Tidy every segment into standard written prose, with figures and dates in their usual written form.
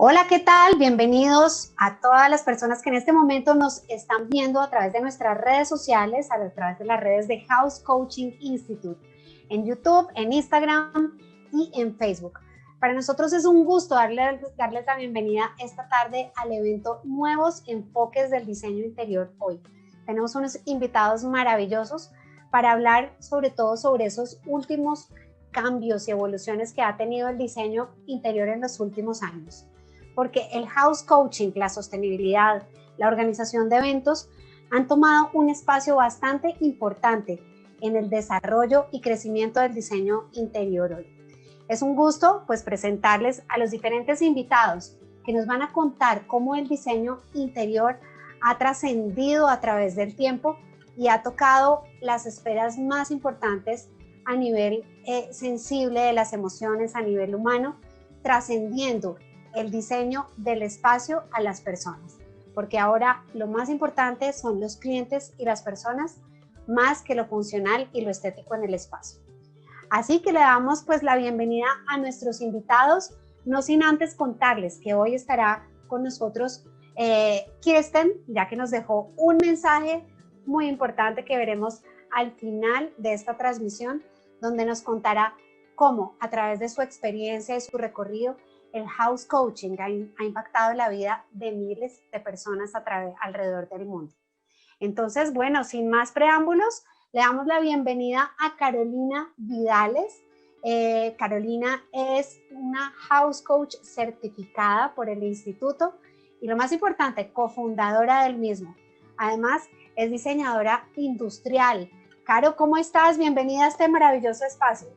Hola, ¿qué tal? Bienvenidos a todas las personas que en este momento nos están viendo a través de nuestras redes sociales, a través de las redes de House Coaching Institute, en YouTube, en Instagram y en Facebook. Para nosotros es un gusto darles la bienvenida esta tarde al evento Nuevos Enfoques del Diseño Interior hoy. Tenemos unos invitados maravillosos para hablar sobre todo sobre esos últimos cambios y evoluciones que ha tenido el diseño interior en los últimos años. Porque el house coaching, la sostenibilidad, la organización de eventos han tomado un espacio bastante importante en el desarrollo y crecimiento del diseño interior hoy. Es un gusto pues presentarles a los diferentes invitados que nos van a contar cómo el diseño interior ha trascendido a través del tiempo y ha tocado las esferas más importantes a nivel sensible de las emociones, a nivel humano, trascendiendo el diseño del espacio a las personas, porque ahora lo más importante son los clientes y las personas más que lo funcional y lo estético en el espacio. Así que le damos pues la bienvenida a nuestros invitados, no sin antes contarles que hoy estará con nosotros Kirsten, ya que nos dejó un mensaje muy importante que veremos al final de esta transmisión, donde nos contará cómo a través de su experiencia y su recorrido el house coaching ha impactado la vida de miles de personas alrededor del mundo. Entonces, bueno, sin más preámbulos, le damos la bienvenida a Carolina Vidales. Carolina es una house coach certificada por el instituto y lo más importante, cofundadora del mismo. Además, es diseñadora industrial. Caro, ¿cómo estás? Bienvenida a este maravilloso espacio.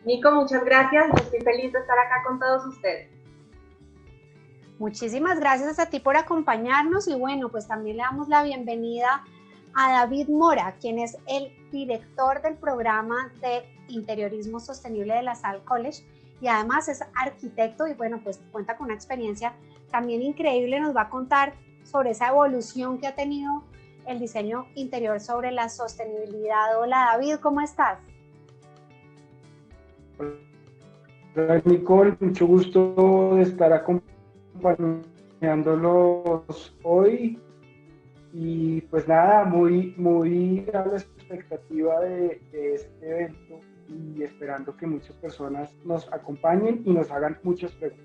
Nico, muchas gracias. Estoy feliz de estar acá con todos ustedes. Muchísimas gracias a ti por acompañarnos y bueno, pues también le damos la bienvenida a David Mora, quien es el director del programa de interiorismo sostenible de la Salle College y además es arquitecto y bueno, pues cuenta con una experiencia también increíble, nos va a contar sobre esa evolución que ha tenido el diseño interior sobre la sostenibilidad. Hola David, ¿cómo estás? Hola Nicole, mucho gusto de estar acompañándolos hoy y pues nada, muy a la expectativa de este evento y esperando que muchas personas nos acompañen y nos hagan muchas preguntas.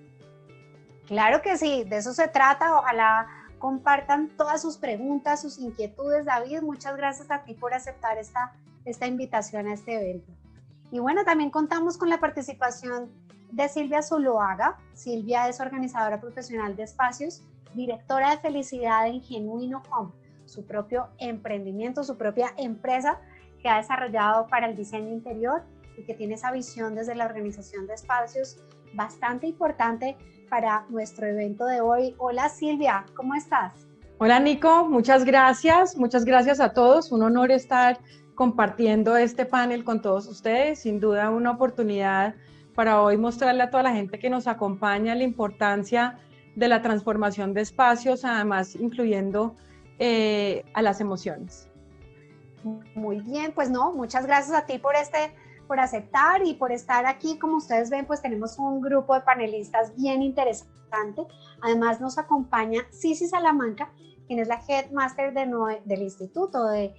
Claro que sí, de eso se trata, ojalá compartan todas sus preguntas, sus inquietudes. David, muchas gracias a ti por aceptar esta invitación a este evento. Y bueno, también contamos con la participación de Silvia Zuluaga. Silvia es organizadora profesional de espacios, directora de felicidad en Genuino Home, su propio emprendimiento, su propia empresa que ha desarrollado para el diseño interior y que tiene esa visión desde la organización de espacios bastante importante para nuestro evento de hoy. Hola Silvia, ¿cómo estás? Hola Nico, muchas gracias a todos. Un honor estar compartiendo este panel con todos ustedes, sin duda una oportunidad para hoy mostrarle a toda la gente que nos acompaña la importancia de la transformación de espacios, además incluyendo a las emociones. Muy bien, pues no, muchas gracias a ti por aceptar y por estar aquí. Como ustedes ven, pues tenemos un grupo de panelistas bien interesante. Además nos acompaña Sisi Salamanca, quien es la Headmaster del Instituto de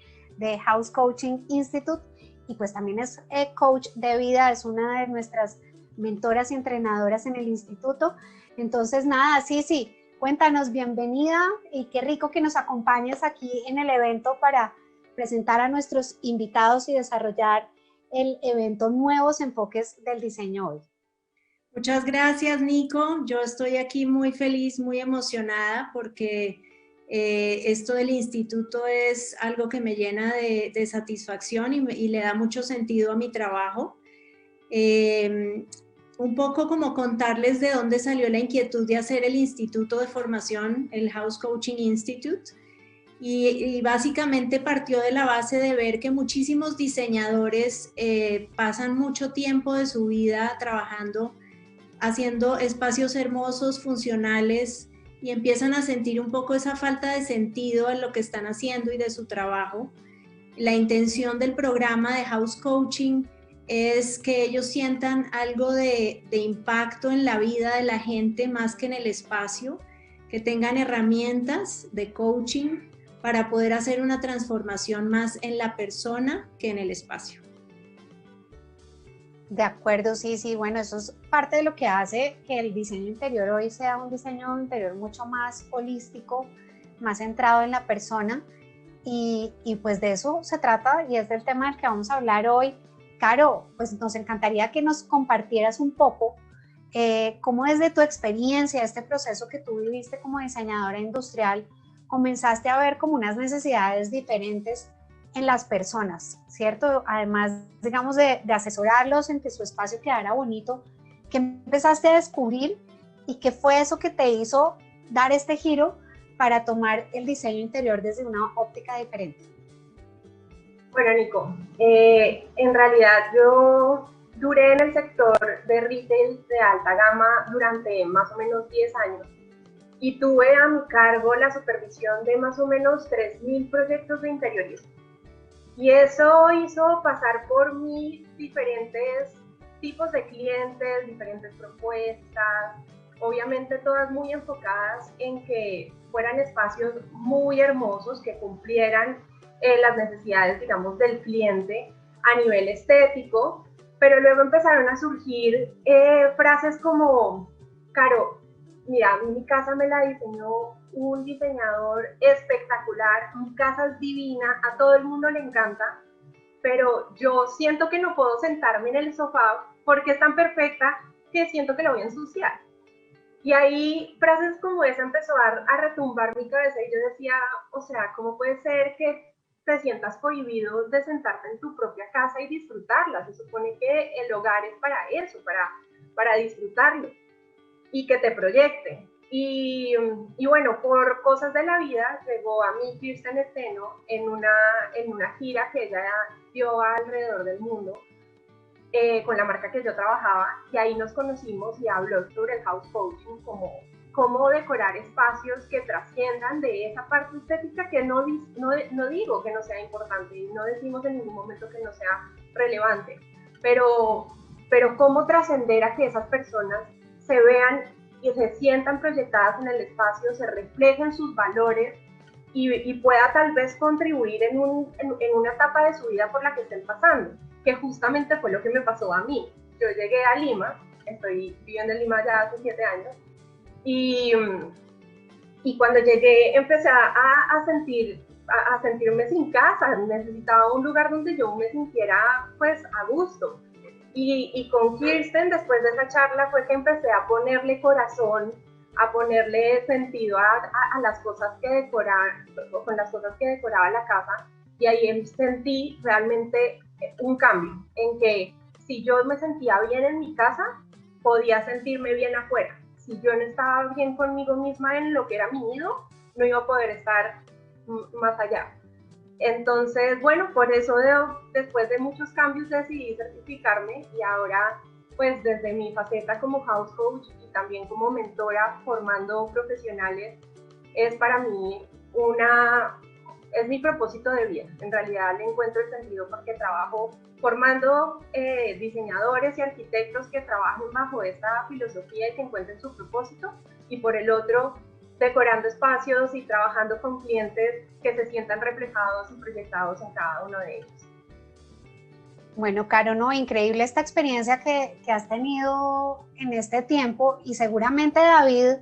House Coaching Institute y pues también es coach de vida, es una de nuestras mentoras y entrenadoras en el instituto. Entonces nada, Sisi, cuéntanos, bienvenida y qué rico que nos acompañes aquí en el evento para presentar a nuestros invitados y desarrollar el evento Nuevos Enfoques del Diseño hoy. Muchas gracias, Nico. Yo estoy aquí muy feliz, muy emocionada porque esto del instituto es algo que me llena de satisfacción y le da mucho sentido a mi trabajo. Un poco como contarles de dónde salió la inquietud de hacer el instituto de formación, el House Coaching Institute. Y básicamente partió de la base de ver que muchísimos diseñadores pasan mucho tiempo de su vida trabajando, haciendo espacios hermosos, funcionales, y empiezan a sentir un poco esa falta de sentido en lo que están haciendo y de su trabajo. La intención del programa de House Coaching es que ellos sientan algo de impacto en la vida de la gente más que en el espacio, que tengan herramientas de coaching para poder hacer una transformación más en la persona que en el espacio. De acuerdo, sí, sí, bueno, eso es parte de lo que hace que el diseño interior hoy sea un diseño interior mucho más holístico, más centrado en la persona y pues de eso se trata y es del tema del que vamos a hablar hoy. Caro, pues nos encantaría que nos compartieras un poco cómo desde tu experiencia, este proceso que tú viviste como diseñadora industrial, comenzaste a ver como unas necesidades diferentes en las personas, ¿cierto? Además, digamos, de asesorarlos en que su espacio quedara bonito, ¿qué empezaste a descubrir y qué fue eso que te hizo dar este giro para tomar el diseño interior desde una óptica diferente? Bueno, Nico, en realidad yo duré en el sector de retail de alta gama durante más o menos 10 años y tuve a mi cargo la supervisión de más o menos 3.000 proyectos de interiorismo. Y eso hizo pasar por mí diferentes tipos de clientes, diferentes propuestas, obviamente todas muy enfocadas en que fueran espacios muy hermosos, que cumplieran las necesidades, digamos, del cliente a nivel estético, pero luego empezaron a surgir frases como, Caro, mira, a mí mi casa me la diseñó un diseñador espectacular, mi casa es divina, a todo el mundo le encanta, pero yo siento que no puedo sentarme en el sofá porque es tan perfecta que siento que la voy a ensuciar. Y ahí frases como esa empezó a retumbar mi cabeza y yo decía, o sea, ¿cómo puede ser que te sientas cohibido de sentarte en tu propia casa y disfrutarla? Se supone que el hogar es para eso, para disfrutarlo y que te proyecte. Y bueno, por cosas de la vida, llegó a mí Kirsten Esteno en una gira que ella dio alrededor del mundo con la marca que yo trabajaba, y ahí nos conocimos y habló sobre el house coaching, como cómo decorar espacios que trasciendan de esa parte estética que no digo que no sea importante y no decimos en ningún momento que no sea relevante, pero cómo trascender a que esas personas se vean y se sientan proyectadas en el espacio, se reflejen sus valores y pueda tal vez contribuir en una etapa de su vida por la que estén pasando, que justamente fue lo que me pasó a mí. Yo llegué a Lima, estoy viviendo en Lima ya hace 7 años, y cuando llegué empecé a sentirme sin casa, necesitaba un lugar donde yo me sintiera pues a gusto. Y con Kirsten, después de esa charla, fue que empecé a ponerle corazón, a ponerle sentido a las cosas que con las cosas que decoraba la casa, y ahí sentí realmente un cambio, en que si yo me sentía bien en mi casa, podía sentirme bien afuera. Si yo no estaba bien conmigo misma en lo que era mi nido, no iba a poder estar más allá. Entonces, bueno, por eso después de muchos cambios decidí certificarme y ahora, pues desde mi faceta como house coach y también como mentora formando profesionales, es para mí es mi propósito de vida. En realidad le encuentro el sentido porque trabajo formando diseñadores y arquitectos que trabajen bajo esta filosofía y que encuentren su propósito, y por el otro, decorando espacios y trabajando con clientes que se sientan reflejados y proyectados en cada uno de ellos. Bueno, Caro, no, increíble esta experiencia que has tenido en este tiempo, y seguramente David,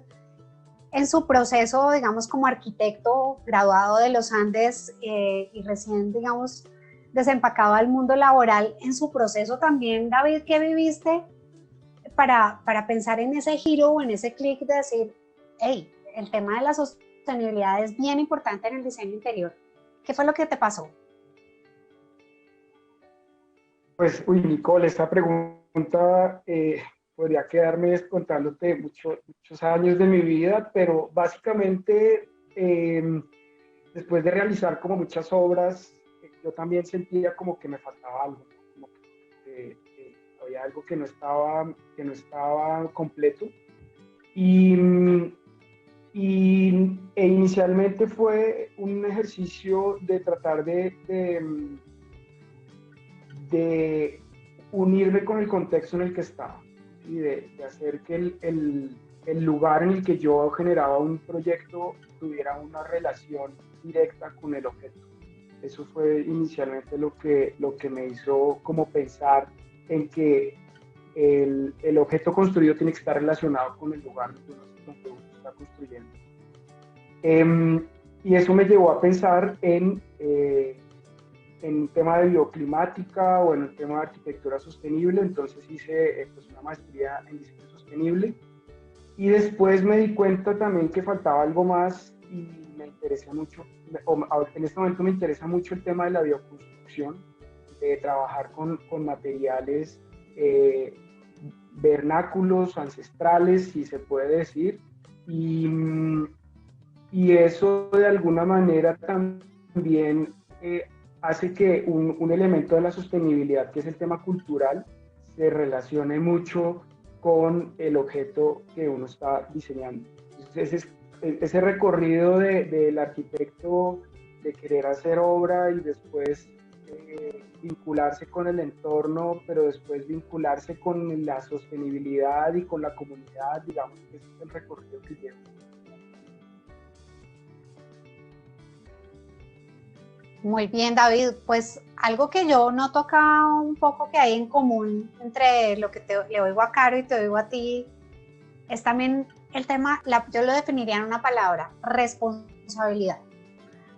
en su proceso, digamos, como arquitecto graduado de los Andes y recién, digamos, desempacado al mundo laboral, en su proceso también, David, ¿qué viviste para pensar en ese giro o en ese clic de decir, hey, el tema de la sostenibilidad es bien importante en el diseño interior? ¿Qué fue lo que te pasó? Pues, Nicole, esta pregunta podría quedarme contándote muchos años de mi vida, pero básicamente después de realizar como muchas obras, yo también sentía como que me faltaba algo, como que había algo que no estaba completo. E inicialmente fue un ejercicio de tratar de unirme con el contexto en el que estaba y de hacer que el lugar en el que yo generaba un proyecto tuviera una relación directa con el objeto. Eso fue inicialmente lo que me hizo como pensar en que el objeto construido tiene que estar relacionado con el lugar donde uno está construyendo. Y eso me llevó a pensar en un tema de bioclimática o en un tema de arquitectura sostenible. Entonces hice pues una maestría en diseño sostenible y después me di cuenta también que faltaba algo más y me interesa mucho, en este momento me interesa mucho el tema de la bioconstrucción, de trabajar con materiales vernáculos, ancestrales, si se puede decir, y eso de alguna manera también hace que un elemento de la sostenibilidad, que es el tema cultural, se relacione mucho con el objeto que uno está diseñando. Entonces, ese recorrido del arquitecto de querer hacer obra y después vincularse con el entorno, pero después vincularse con la sostenibilidad y con la comunidad, digamos que ese es el recorrido que llevo. Muy bien, David. Pues algo que yo noto acá un poco que hay en común entre lo que le oigo a Caro y te oigo a ti, es también el tema, yo lo definiría en una palabra, responsabilidad,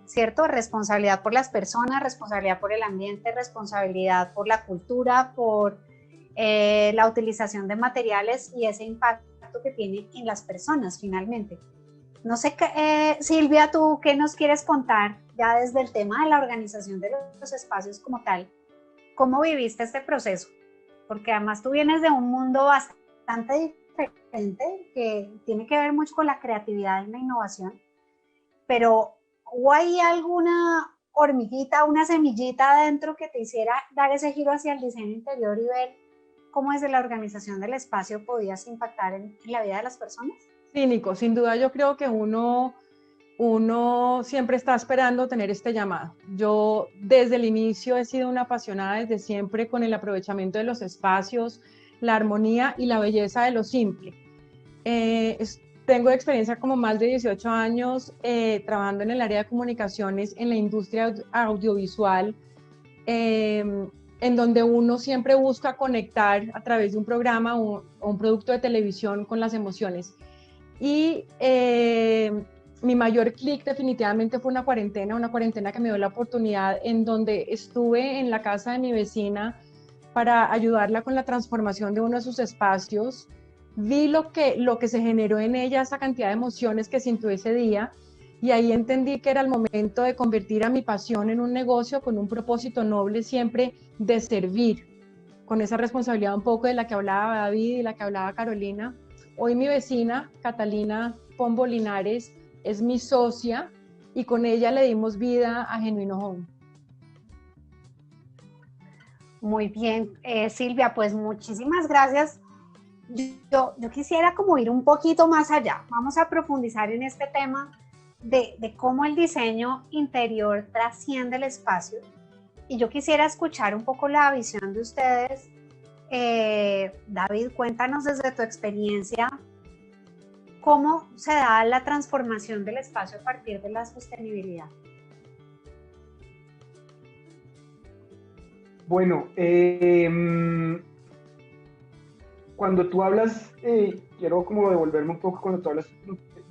¿cierto? Responsabilidad por las personas, responsabilidad por el ambiente, responsabilidad por la cultura, por la utilización de materiales y ese impacto que tiene en las personas finalmente. No sé, Silvia, ¿tú qué nos quieres contar ya desde el tema de la organización de los espacios como tal? ¿Cómo viviste este proceso? Porque además tú vienes de un mundo bastante diferente que tiene que ver mucho con la creatividad y la innovación, pero ¿o hay alguna hormiguita, una semillita adentro que te hiciera dar ese giro hacia el diseño interior y ver cómo desde la organización del espacio podías impactar en la vida de las personas? Sí, Nico, sin duda yo creo que uno siempre está esperando tener este llamado. Yo desde el inicio he sido una apasionada desde siempre con el aprovechamiento de los espacios, la armonía y la belleza de lo simple. Tengo experiencia como más de 18 años trabajando en el área de comunicaciones en la industria audiovisual, en donde uno siempre busca conectar a través de un programa o un producto de televisión con las emociones. Y mi mayor clic definitivamente fue una cuarentena que me dio la oportunidad en donde estuve en la casa de mi vecina para ayudarla con la transformación de uno de sus espacios. Vi lo que se generó en ella, esa cantidad de emociones que sintió ese día, y ahí entendí que era el momento de convertir a mi pasión en un negocio con un propósito noble siempre de servir, con esa responsabilidad un poco de la que hablaba David y la que hablaba Carolina. Hoy mi vecina, Catalina Pombo Linares, es mi socia y con ella le dimos vida a Genuino Home. Muy bien, Silvia, pues muchísimas gracias. Yo quisiera como ir un poquito más allá. Vamos a profundizar en este tema de cómo el diseño interior trasciende el espacio. Y yo quisiera escuchar un poco la visión de ustedes. David, cuéntanos desde tu experiencia cómo se da la transformación del espacio a partir de la sostenibilidad. Bueno, cuando tú hablas, quiero como devolverme un poco cuando tú hablas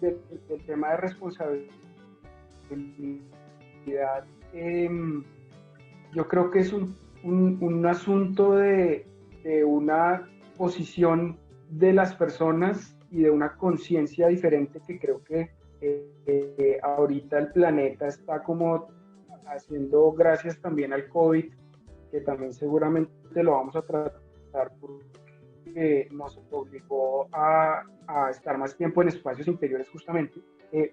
del tema de responsabilidad. Yo creo que es un asunto de una posición de las personas y de una conciencia diferente que creo que ahorita el planeta está como haciendo, gracias también al COVID, que también seguramente lo vamos a tratar porque nos obligó a estar más tiempo en espacios interiores justamente,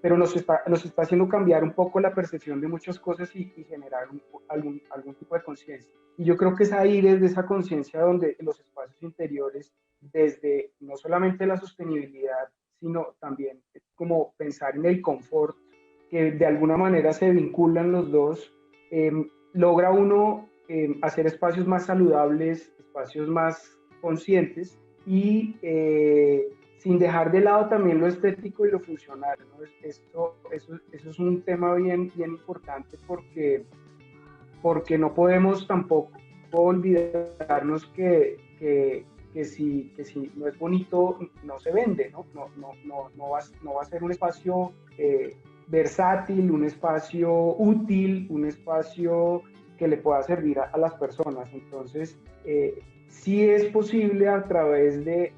pero nos está haciendo cambiar un poco la percepción de muchas cosas y generar algún tipo de conciencia. Y yo creo que es ahí desde esa conciencia donde los espacios interiores, desde no solamente la sostenibilidad, sino también como pensar en el confort, que de alguna manera se vinculan los dos, logra uno hacer espacios más saludables, espacios más conscientes y sin dejar de lado también lo estético y lo funcional, ¿no? Eso es un tema bien importante porque no podemos tampoco olvidarnos que si no es bonito, no se vende, ¿no? No va a ser un espacio versátil, un espacio útil, un espacio que le pueda servir a las personas. Entonces, sí es posible a través de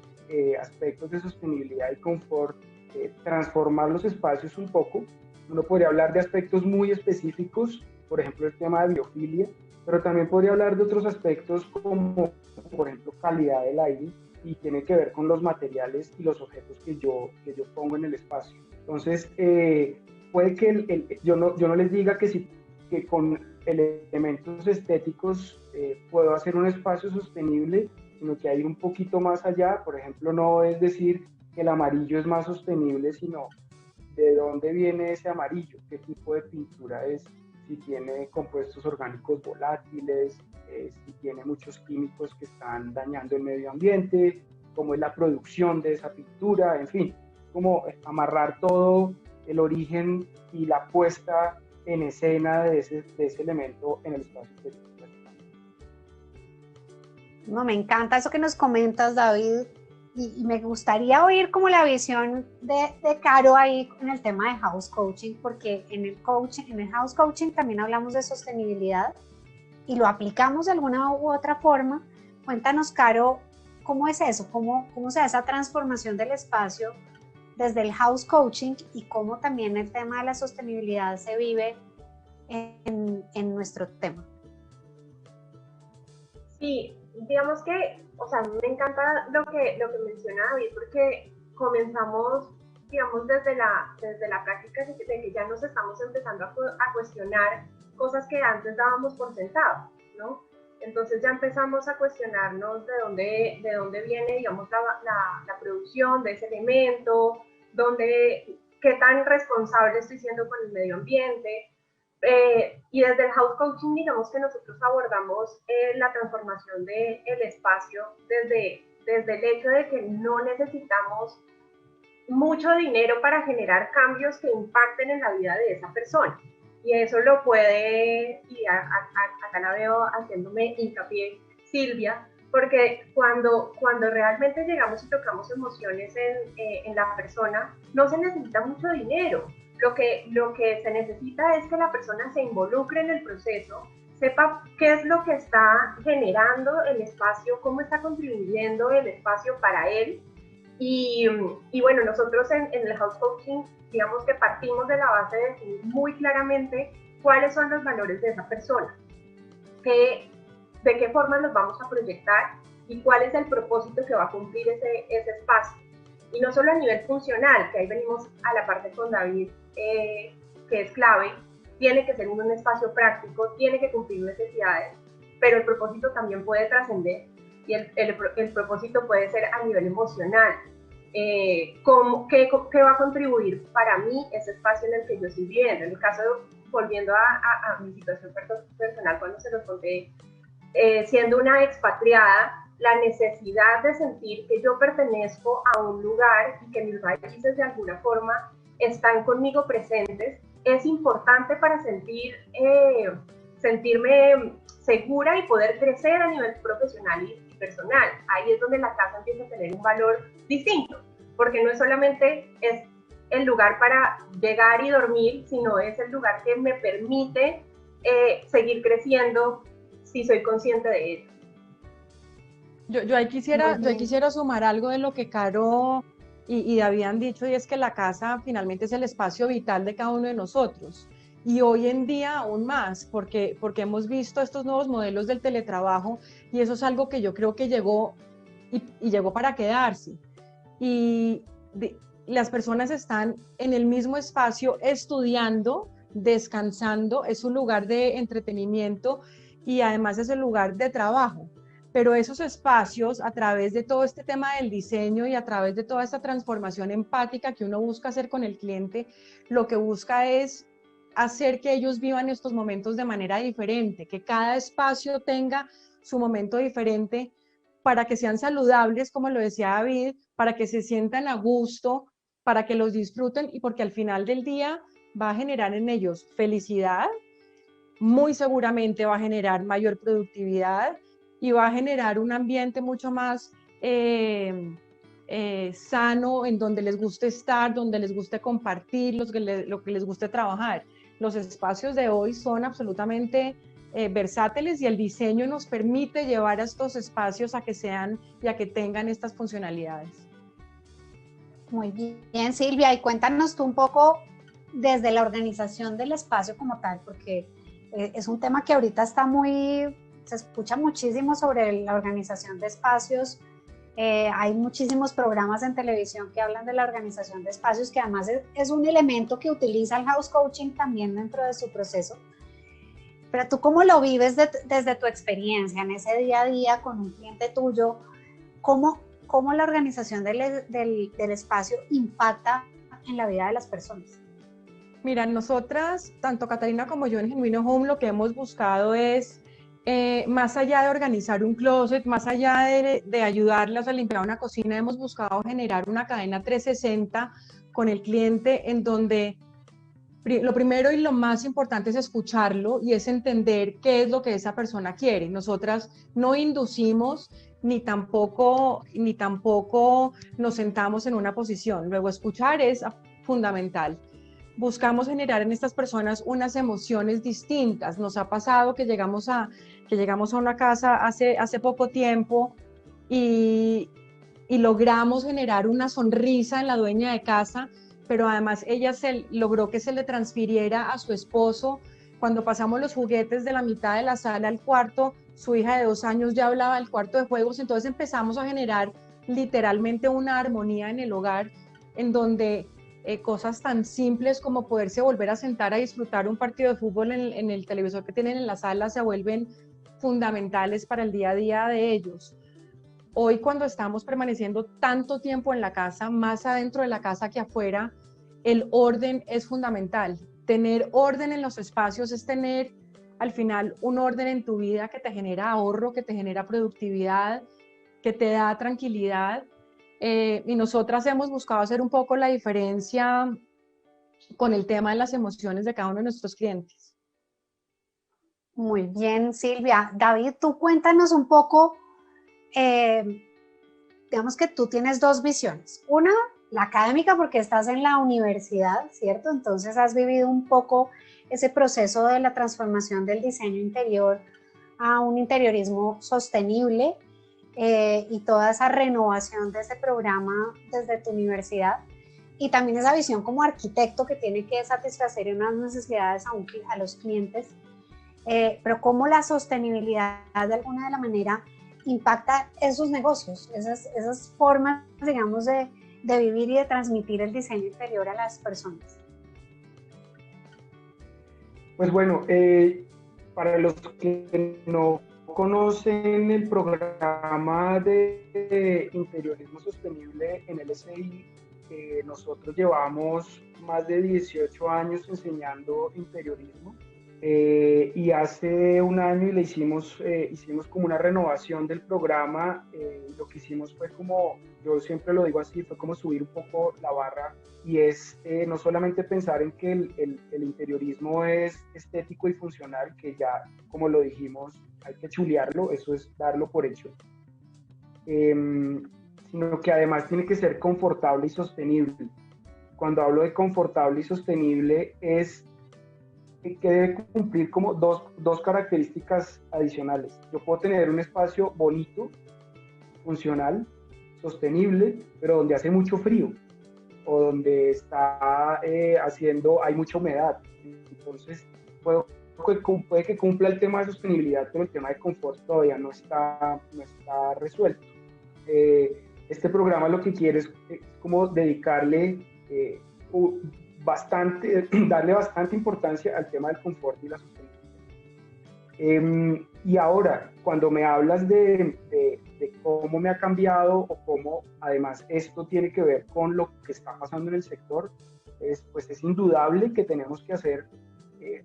aspectos de sostenibilidad y confort transformar los espacios un poco. Uno podría hablar de aspectos muy específicos, por ejemplo, el tema de biofilia, pero también podría hablar de otros aspectos como, por ejemplo, calidad del aire, y tiene que ver con los materiales y los objetos que yo pongo en el espacio. Entonces, puede que yo no les diga que con elementos estéticos puedo hacer un espacio sostenible, sino que hay un poquito más allá. Por ejemplo, no es decir que el amarillo es más sostenible, sino de dónde viene ese amarillo, qué tipo de pintura es, si tiene compuestos orgánicos volátiles, si tiene muchos químicos que están dañando el medio ambiente, cómo es la producción de esa pintura, en fin, como amarrar todo el origen y la puesta en escena de ese elemento en el espacio exterior. No, me encanta eso que nos comentas, David, y me gustaría oír como la visión de Caro ahí en el tema de house coaching, porque en el house coaching también hablamos de sostenibilidad y lo aplicamos de alguna u otra forma. Cuéntanos, Caro, ¿cómo es eso? ¿Cómo se da esa transformación del espacio desde el house coaching y cómo también el tema de la sostenibilidad se vive en nuestro tema? Sí, digamos que, o sea, me encanta lo que menciona David, porque comenzamos, digamos, desde la práctica de que ya nos estamos empezando a cuestionar cosas que antes dábamos por sentado, ¿no? Entonces ya empezamos a cuestionarnos de dónde viene, digamos, la producción de ese elemento, qué tan responsable estoy siendo con el medio ambiente. Y desde el house coaching, digamos que nosotros abordamos la transformación del espacio desde el hecho de que no necesitamos mucho dinero para generar cambios que impacten en la vida de esa persona. Y eso lo puede, y acá la veo haciéndome hincapié Silvia, porque cuando realmente llegamos y tocamos emociones en la persona, no se necesita mucho dinero. Lo que se necesita es que la persona se involucre en el proceso, sepa qué es lo que está generando el espacio, cómo está contribuyendo el espacio para él. Y bueno, nosotros en el house coaching, digamos que partimos de la base de definir muy claramente cuáles son los valores de esa persona, de qué forma los vamos a proyectar y cuál es el propósito que va a cumplir ese espacio. Y no solo a nivel funcional, que ahí venimos a la parte con David, que es clave, tiene que ser un espacio práctico, tiene que cumplir necesidades, pero el propósito también puede trascender, y el propósito puede ser a nivel emocional. ¿Qué va a contribuir para mí ese espacio en el que yo estoy viviendo? En el caso, volviendo a mi situación personal, cuando se los conté, siendo una expatriada, la necesidad de sentir que yo pertenezco a un lugar y que mis raíces de alguna forma están conmigo presentes, es importante para sentirme segura y poder crecer a nivel profesional y personal. Ahí es donde la casa empieza a tener un valor distinto, porque no es solamente es el lugar para llegar y dormir, sino es el lugar que me permite seguir creciendo si soy consciente de ello. Yo ahí quisiera sumar algo de lo que Caro y David han dicho, y es que la casa finalmente es el espacio vital de cada uno de nosotros. Y hoy en día aún más, porque hemos visto estos nuevos modelos del teletrabajo, y eso es algo que yo creo que llegó y llegó para quedarse. Y las personas están en el mismo espacio estudiando, descansando, es un lugar de entretenimiento y además es el lugar de trabajo. Pero esos espacios, a través de todo este tema del diseño y a través de toda esta transformación empática que uno busca hacer con el cliente, lo que busca es hacer que ellos vivan estos momentos de manera diferente, que cada espacio tenga su momento diferente, para que sean saludables, como lo decía David, para que se sientan a gusto, para que los disfruten y porque al final del día va a generar en ellos felicidad, muy seguramente va a generar mayor productividad y va a generar un ambiente mucho más sano, en donde les guste estar, donde les guste compartir, lo que les guste trabajar. Los espacios de hoy son absolutamente versátiles y el diseño nos permite llevar a estos espacios a que sean y a que tengan estas funcionalidades. Muy bien, Silvia, y cuéntanos tú un poco desde la organización del espacio como tal, porque es un tema que ahorita está se escucha muchísimo sobre la organización de espacios. Hay muchísimos programas en televisión que hablan de la organización de espacios, que además es un elemento que utiliza el house coaching también dentro de su proceso. Pero tú, ¿cómo lo vives desde tu experiencia en ese día a día con un cliente tuyo? ¿Cómo la organización del espacio impacta en la vida de las personas? Mira, nosotras, tanto Catarina como yo en Genuino Home, lo que hemos buscado es, más allá de organizar un closet, más allá de ayudarlas a limpiar una cocina, hemos buscado generar una cadena 360 con el cliente en donde lo primero y lo más importante es escucharlo y es entender qué es lo que esa persona quiere. Nosotras no inducimos ni tampoco nos sentamos en una posición. Luego, escuchar es fundamental. Buscamos generar en estas personas unas emociones distintas. Nos ha pasado que llegamos a una casa hace poco tiempo y logramos generar una sonrisa en la dueña de casa, pero además ella logró que se le transfiriera a su esposo. Cuando pasamos los juguetes de la mitad de la sala al cuarto, su hija de 2 años ya hablaba del cuarto de juegos, entonces empezamos a generar literalmente una armonía en el hogar, en donde cosas tan simples como poderse volver a sentar a disfrutar un partido de fútbol en el televisor que tienen en la sala se vuelven fundamentales para el día a día de ellos. Hoy, cuando estamos permaneciendo tanto tiempo en la casa, más adentro de la casa que afuera, el orden es fundamental. Tener orden en los espacios es tener, al final, un orden en tu vida que te genera ahorro, que te genera productividad, que te da tranquilidad. Y nosotras hemos buscado hacer un poco la diferencia con el tema de las emociones de cada uno de nuestros clientes. Muy bien, Silvia. David, tú cuéntanos un poco. Digamos que tú tienes 2 visiones. Una, la académica, porque estás en la universidad, ¿cierto? Entonces has vivido un poco ese proceso de la transformación del diseño interior a un interiorismo sostenible y toda esa renovación de ese programa desde tu universidad. Y también esa visión como arquitecto que tiene que satisfacer unas necesidades a los clientes. Pero cómo la sostenibilidad de alguna de la manera impacta esos negocios, esas formas, digamos, de vivir y de transmitir el diseño interior a las personas. Pues bueno, para los que no conocen el programa de interiorismo sostenible en el SI, nosotros llevamos más de 18 años enseñando interiorismo. Y hace un año le hicimos como una renovación del programa. Lo que hicimos fue como, yo siempre lo digo así, fue como subir un poco la barra y es no solamente pensar en que el interiorismo es estético y funcional, que ya, como lo dijimos, hay que chulearlo, eso es darlo por hecho, sino que además tiene que ser confortable y sostenible. Cuando hablo de confortable y sostenible es que debe cumplir como dos características adicionales. Yo puedo tener un espacio bonito, funcional, sostenible, pero donde hace mucho frío o donde hay mucha humedad. Entonces, puede que cumpla el tema de sostenibilidad, pero el tema de confort todavía no está resuelto. Este programa lo que quiere es como dedicarle darle bastante importancia al tema del confort y la sostenibilidad. Y ahora, cuando me hablas de cómo me ha cambiado o cómo además esto tiene que ver con lo que está pasando en el sector, pues es indudable que tenemos que hacer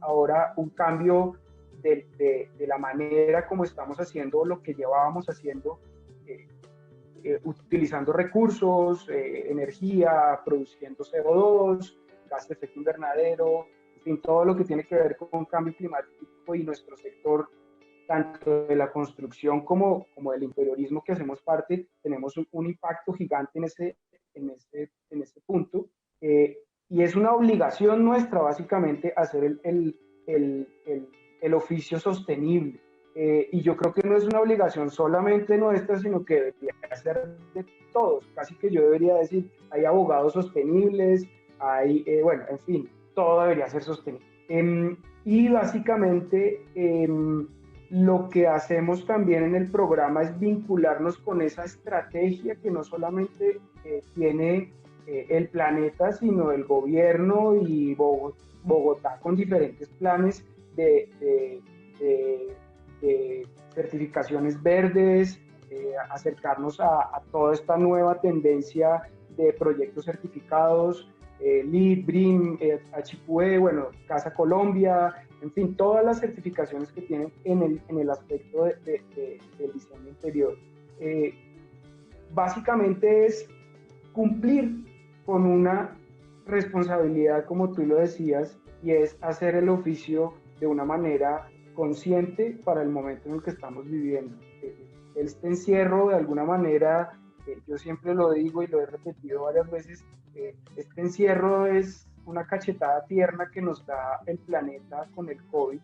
ahora un cambio de la manera como estamos haciendo lo que llevábamos haciendo utilizando recursos, energía, produciendo CO2, gas de efecto invernadero, en fin, todo lo que tiene que ver con cambio climático y nuestro sector, tanto de la construcción como del interiorismo que hacemos parte, tenemos un impacto gigante en ese punto. Y es una obligación nuestra, básicamente, hacer el oficio sostenible. Y yo creo que no es una obligación solamente nuestra, sino que debería ser de todos. Casi que yo debería decir, hay abogados sostenibles, hay, bueno, en fin, todo debería ser sostenible. Y básicamente lo que hacemos también en el programa es vincularnos con esa estrategia que no solamente tiene el planeta, sino el gobierno y Bogotá con diferentes planes de certificaciones verdes, acercarnos a toda esta nueva tendencia de proyectos certificados, LEED, BREEAM, HQE, bueno, Casa Colombia, en fin, todas las certificaciones que tienen en el aspecto del diseño interior. Básicamente es cumplir con una responsabilidad, como tú lo decías, y es hacer el oficio de una manera consciente para el momento en el que estamos viviendo. Este encierro, de alguna manera, yo siempre lo digo y lo he repetido varias veces, este encierro es una cachetada tierna que nos da el planeta con el COVID,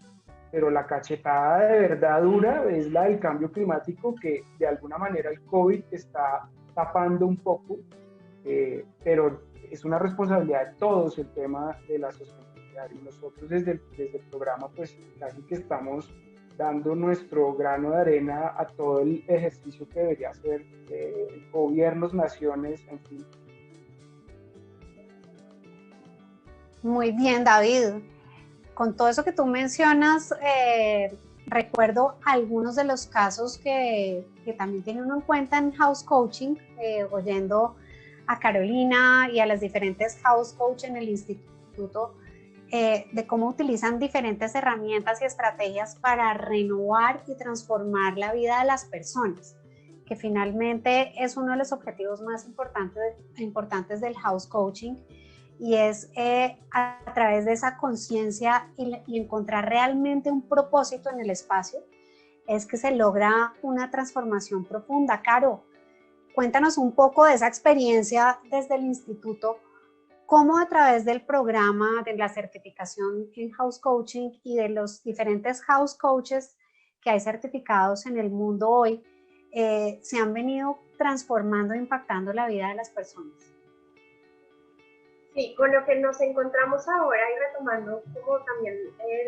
pero la cachetada de verdad dura es la del cambio climático, que de alguna manera el COVID está tapando un poco, pero es una responsabilidad de todos el tema de la sostenibilidad, y nosotros desde el programa pues casi que estamos dando nuestro grano de arena a todo el ejercicio que debería hacer gobiernos, naciones, en fin. Muy bien, David. Con todo eso que tú mencionas, recuerdo algunos de los casos que también tiene uno en cuenta en House Coaching, oyendo a Carolina y a las diferentes House Coach en el instituto, de cómo utilizan diferentes herramientas y estrategias para renovar y transformar la vida de las personas, que finalmente es uno de los objetivos más importantes del House Coaching, y es a través de esa conciencia y encontrar realmente un propósito en el espacio, es que se logra una transformación profunda. Caro, cuéntanos un poco de esa experiencia desde el instituto, cómo a través del programa, de la certificación en House Coaching y de los diferentes House Coaches que hay certificados en el mundo hoy, se han venido transformando e impactando la vida de las personas. Sí, con lo que nos encontramos ahora y retomando como también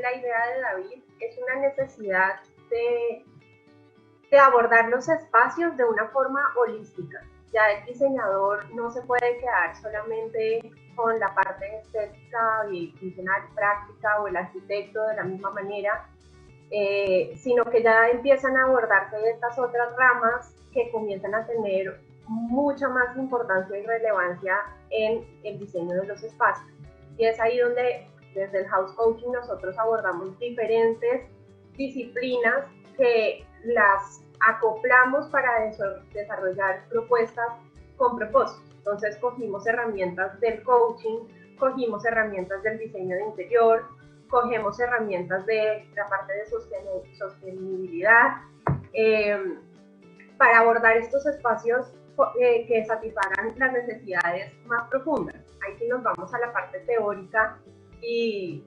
la idea de David, es una necesidad de abordar los espacios de una forma holística. Ya el diseñador no se puede quedar solamente con la parte estética y funcional práctica, o el arquitecto de la misma manera, sino que ya empiezan a abordarse estas otras ramas que comienzan a tener mucha más importancia y relevancia en el diseño de los espacios. Y es ahí donde desde el House Coaching nosotros abordamos diferentes disciplinas que las acoplamos para desarrollar propuestas con propósito. Entonces cogimos herramientas del coaching, cogimos herramientas del diseño de interior, cogemos herramientas de la parte de sostenibilidad, para abordar estos espacios que satisfagan las necesidades más profundas. Ahí sí nos vamos a la parte teórica y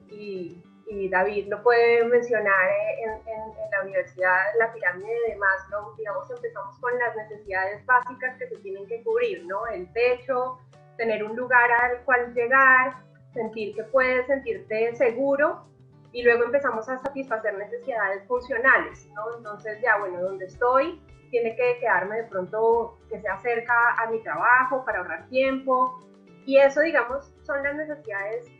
David lo puede mencionar en la universidad, la pirámide de Maslow, digamos, empezamos con las necesidades básicas que se tienen que cubrir, ¿no? El techo, tener un lugar al cual llegar, sentir que puedes sentirte seguro, y luego empezamos a satisfacer necesidades funcionales, ¿no? Entonces ya, bueno, donde estoy, tiene que quedarme de pronto que sea cerca a mi trabajo para ahorrar tiempo, y eso, digamos, son las necesidades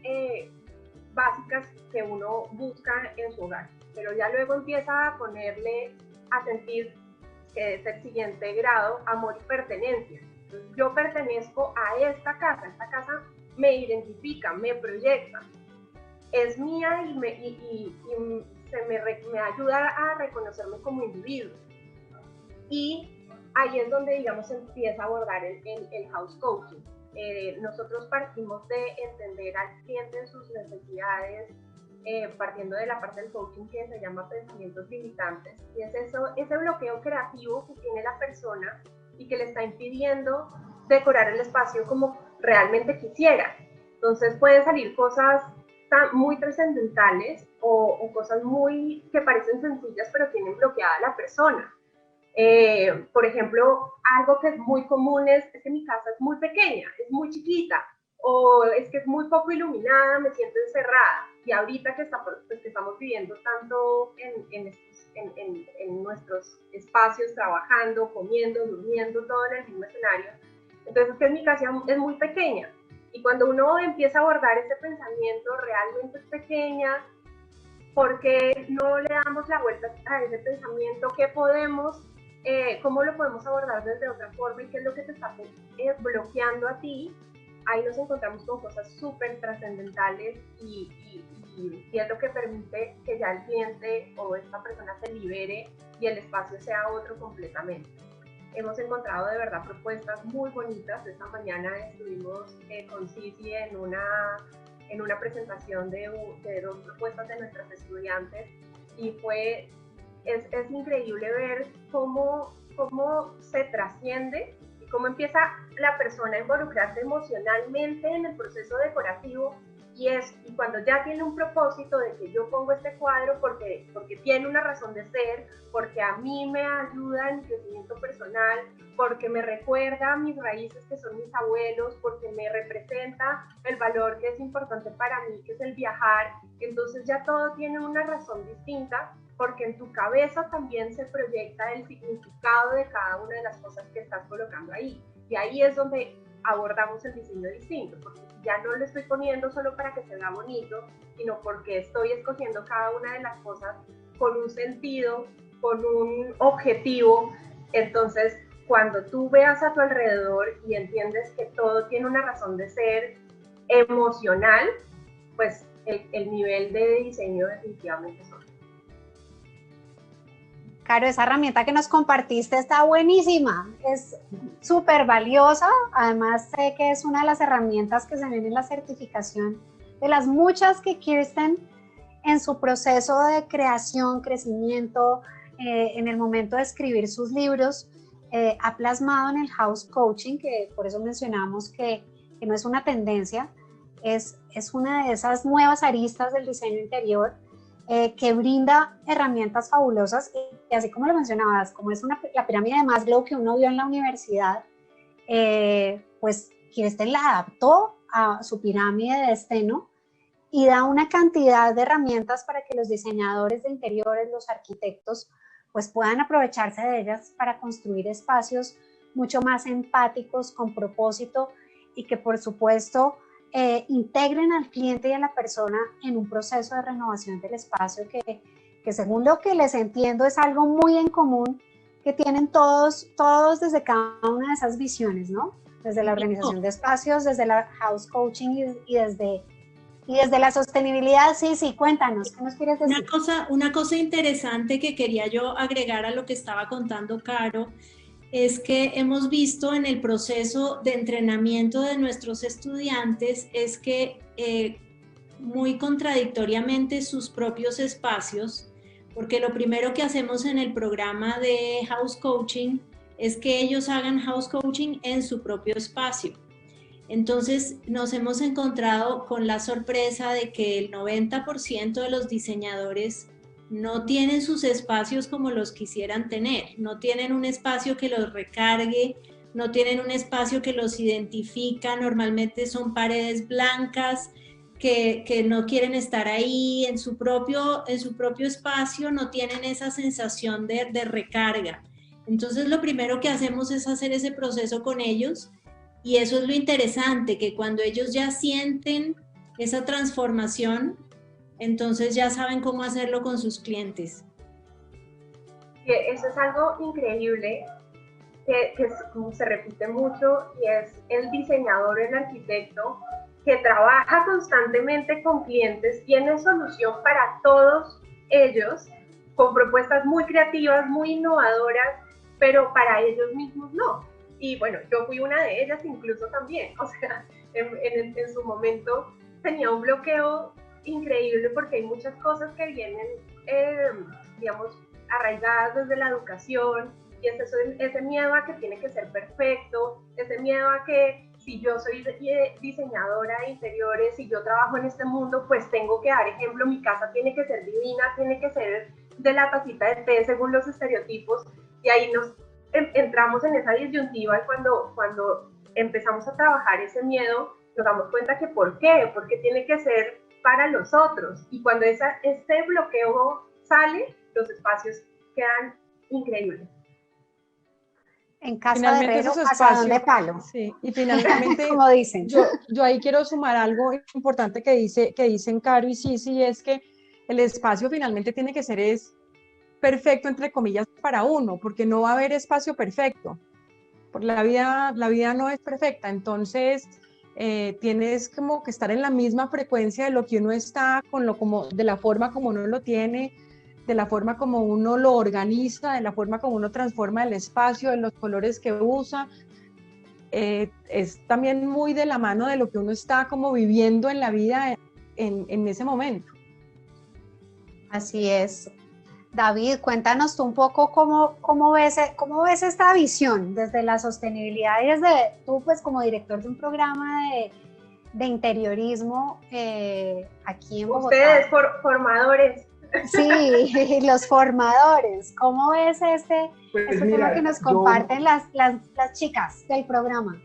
básicas que uno busca en su hogar, pero ya luego empieza a ponerle, a sentir, que es el siguiente grado, amor y pertenencia. Entonces, yo pertenezco a esta casa me identifica, me proyecta, es mía y me ayuda a reconocerme como individuo. Y ahí es donde, digamos, se empieza a abordar el house coaching. Nosotros partimos de entender al cliente sus necesidades, partiendo de la parte del coaching que se llama pensamientos limitantes, y es ese bloqueo creativo que tiene la persona y que le está impidiendo decorar el espacio como realmente quisiera. Entonces pueden salir cosas muy trascendentales o cosas que parecen sencillas pero tienen bloqueada a la persona. Por ejemplo, algo que es muy común es que mi casa es muy pequeña, es muy chiquita, o es que es muy poco iluminada, me siento encerrada. Y ahorita que estamos viviendo tanto en nuestros espacios, trabajando, comiendo, durmiendo, todo en el mismo escenario, entonces que mi casa es muy pequeña. Y cuando uno empieza a abordar ese pensamiento, realmente es pequeña, ¿por qué no le damos la vuelta a ese pensamiento? ¿Cómo lo podemos abordar desde otra forma y qué es lo que te está bloqueando a ti? Ahí nos encontramos con cosas súper trascendentales y es lo que permite que ya el cliente o esta persona se libere y el espacio sea otro completamente. Hemos encontrado de verdad propuestas muy bonitas. Esta mañana estuvimos con Cici en una presentación de 2 propuestas de nuestros estudiantes y es increíble ver cómo se trasciende y cómo empieza la persona a involucrarse emocionalmente en el proceso decorativo y cuando ya tiene un propósito de que yo pongo este cuadro porque tiene una razón de ser, porque a mí me ayuda en mi crecimiento personal, porque me recuerda a mis raíces que son mis abuelos, porque me representa el valor que es importante para mí, que es el viajar, entonces ya todo tiene una razón distinta, porque en tu cabeza también se proyecta el significado de cada una de las cosas que estás colocando ahí. Y ahí es donde abordamos el diseño distinto, porque ya no lo estoy poniendo solo para que se vea bonito, sino porque estoy escogiendo cada una de las cosas con un sentido, con un objetivo. Entonces, cuando tú veas a tu alrededor y entiendes que todo tiene una razón de ser emocional, pues el nivel de diseño definitivamente es otro. Caro, esa herramienta que nos compartiste está buenísima, es súper valiosa, además sé que es una de las herramientas que se ven en la certificación de las muchas que Kirsten en su proceso de creación, crecimiento, en el momento de escribir sus libros, ha plasmado en el house coaching, que por eso mencionamos que no es una tendencia, es una de esas nuevas aristas del diseño interior, que brinda herramientas fabulosas y así como lo mencionabas, como es la pirámide de Maslow que uno vio en la universidad, pues Kirsten la adaptó a su pirámide de Steno y da una cantidad de herramientas para que los diseñadores de interiores, los arquitectos, pues puedan aprovecharse de ellas para construir espacios mucho más empáticos, con propósito y que por supuesto integren al cliente y a la persona en un proceso de renovación del espacio que según lo que les entiendo es algo muy en común que tienen todos desde cada una de esas visiones, ¿no? Desde la organización de espacios, desde la house coaching y desde la sostenibilidad. Sí, cuéntanos, ¿qué nos quieres decir? Una cosa interesante que quería yo agregar a lo que estaba contando Caro es que hemos visto en el proceso de entrenamiento de nuestros estudiantes es que muy contradictoriamente sus propios espacios, porque lo primero que hacemos en el programa de house coaching es que ellos hagan house coaching en su propio espacio. Entonces nos hemos encontrado con la sorpresa de que el 90% de los diseñadores no tienen sus espacios como los quisieran tener, no tienen un espacio que los recargue, no tienen un espacio que los identifica, normalmente son paredes blancas que no quieren estar ahí, en su propio espacio no tienen esa sensación de recarga. Entonces lo primero que hacemos es hacer ese proceso con ellos y eso es lo interesante, que cuando ellos ya sienten esa transformación, entonces ya saben cómo hacerlo con sus clientes. Eso es algo increíble que como se repite mucho y es el diseñador, el arquitecto que trabaja constantemente con clientes, tiene solución para todos ellos, con propuestas muy creativas, muy innovadoras pero para ellos mismos no. Y bueno, yo fui una de ellas incluso también, o sea, en su momento tenía un bloqueo increíble porque hay muchas cosas que vienen, digamos, arraigadas desde la educación, y es eso, ese miedo a que tiene que ser perfecto, ese miedo a que si yo soy diseñadora de interiores, si yo trabajo en este mundo, pues tengo que dar ejemplo, mi casa tiene que ser divina, tiene que ser de la tacita de té según los estereotipos, y ahí nos entramos en esa disyuntiva, y cuando empezamos a trabajar ese miedo, nos damos cuenta que ¿por qué? Porque tiene que ser para los otros, y cuando este bloqueo sale, los espacios quedan increíbles. En casa Finalmente de herrero, esos asadón de espacios, palo. sí, y finalmente como dicen. yo ahí quiero sumar algo importante que dicen Caro y Sisi, es que el espacio finalmente tiene que ser perfecto, entre comillas, para uno, porque no va a haber espacio perfecto, porque la vida no es perfecta, entonces tienes como que estar en la misma frecuencia de lo que uno está, de la forma como uno lo tiene, de la forma como uno lo organiza, de la forma como uno transforma el espacio, de los colores que usa. Es también muy de la mano de lo que uno está como viviendo en la vida en ese momento. Así es. David, cuéntanos tú un poco cómo ves esta visión desde la sostenibilidad y desde tú, pues, como director de un programa de interiorismo aquí en Bogotá. Ustedes, formadores. Sí, los formadores. ¿Cómo ves este tema que nos comparten las chicas del programa?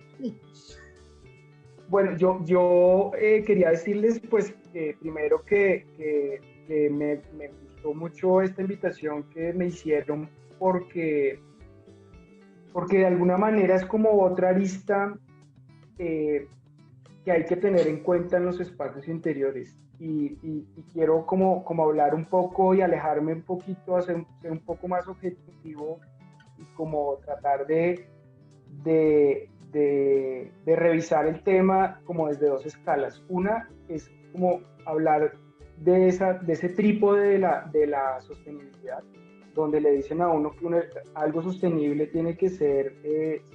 Bueno, yo quería decirles, pues, primero que me gustó mucho esta invitación que me hicieron porque de alguna manera es como otra arista que hay que tener en cuenta en los espacios interiores. Y quiero como hablar un poco y alejarme un poquito, ser un poco más objetivo y como tratar de revisar el tema como desde dos escalas. Una es como hablar de ese trípode de la sostenibilidad, donde le dicen a uno que algo sostenible tiene que ser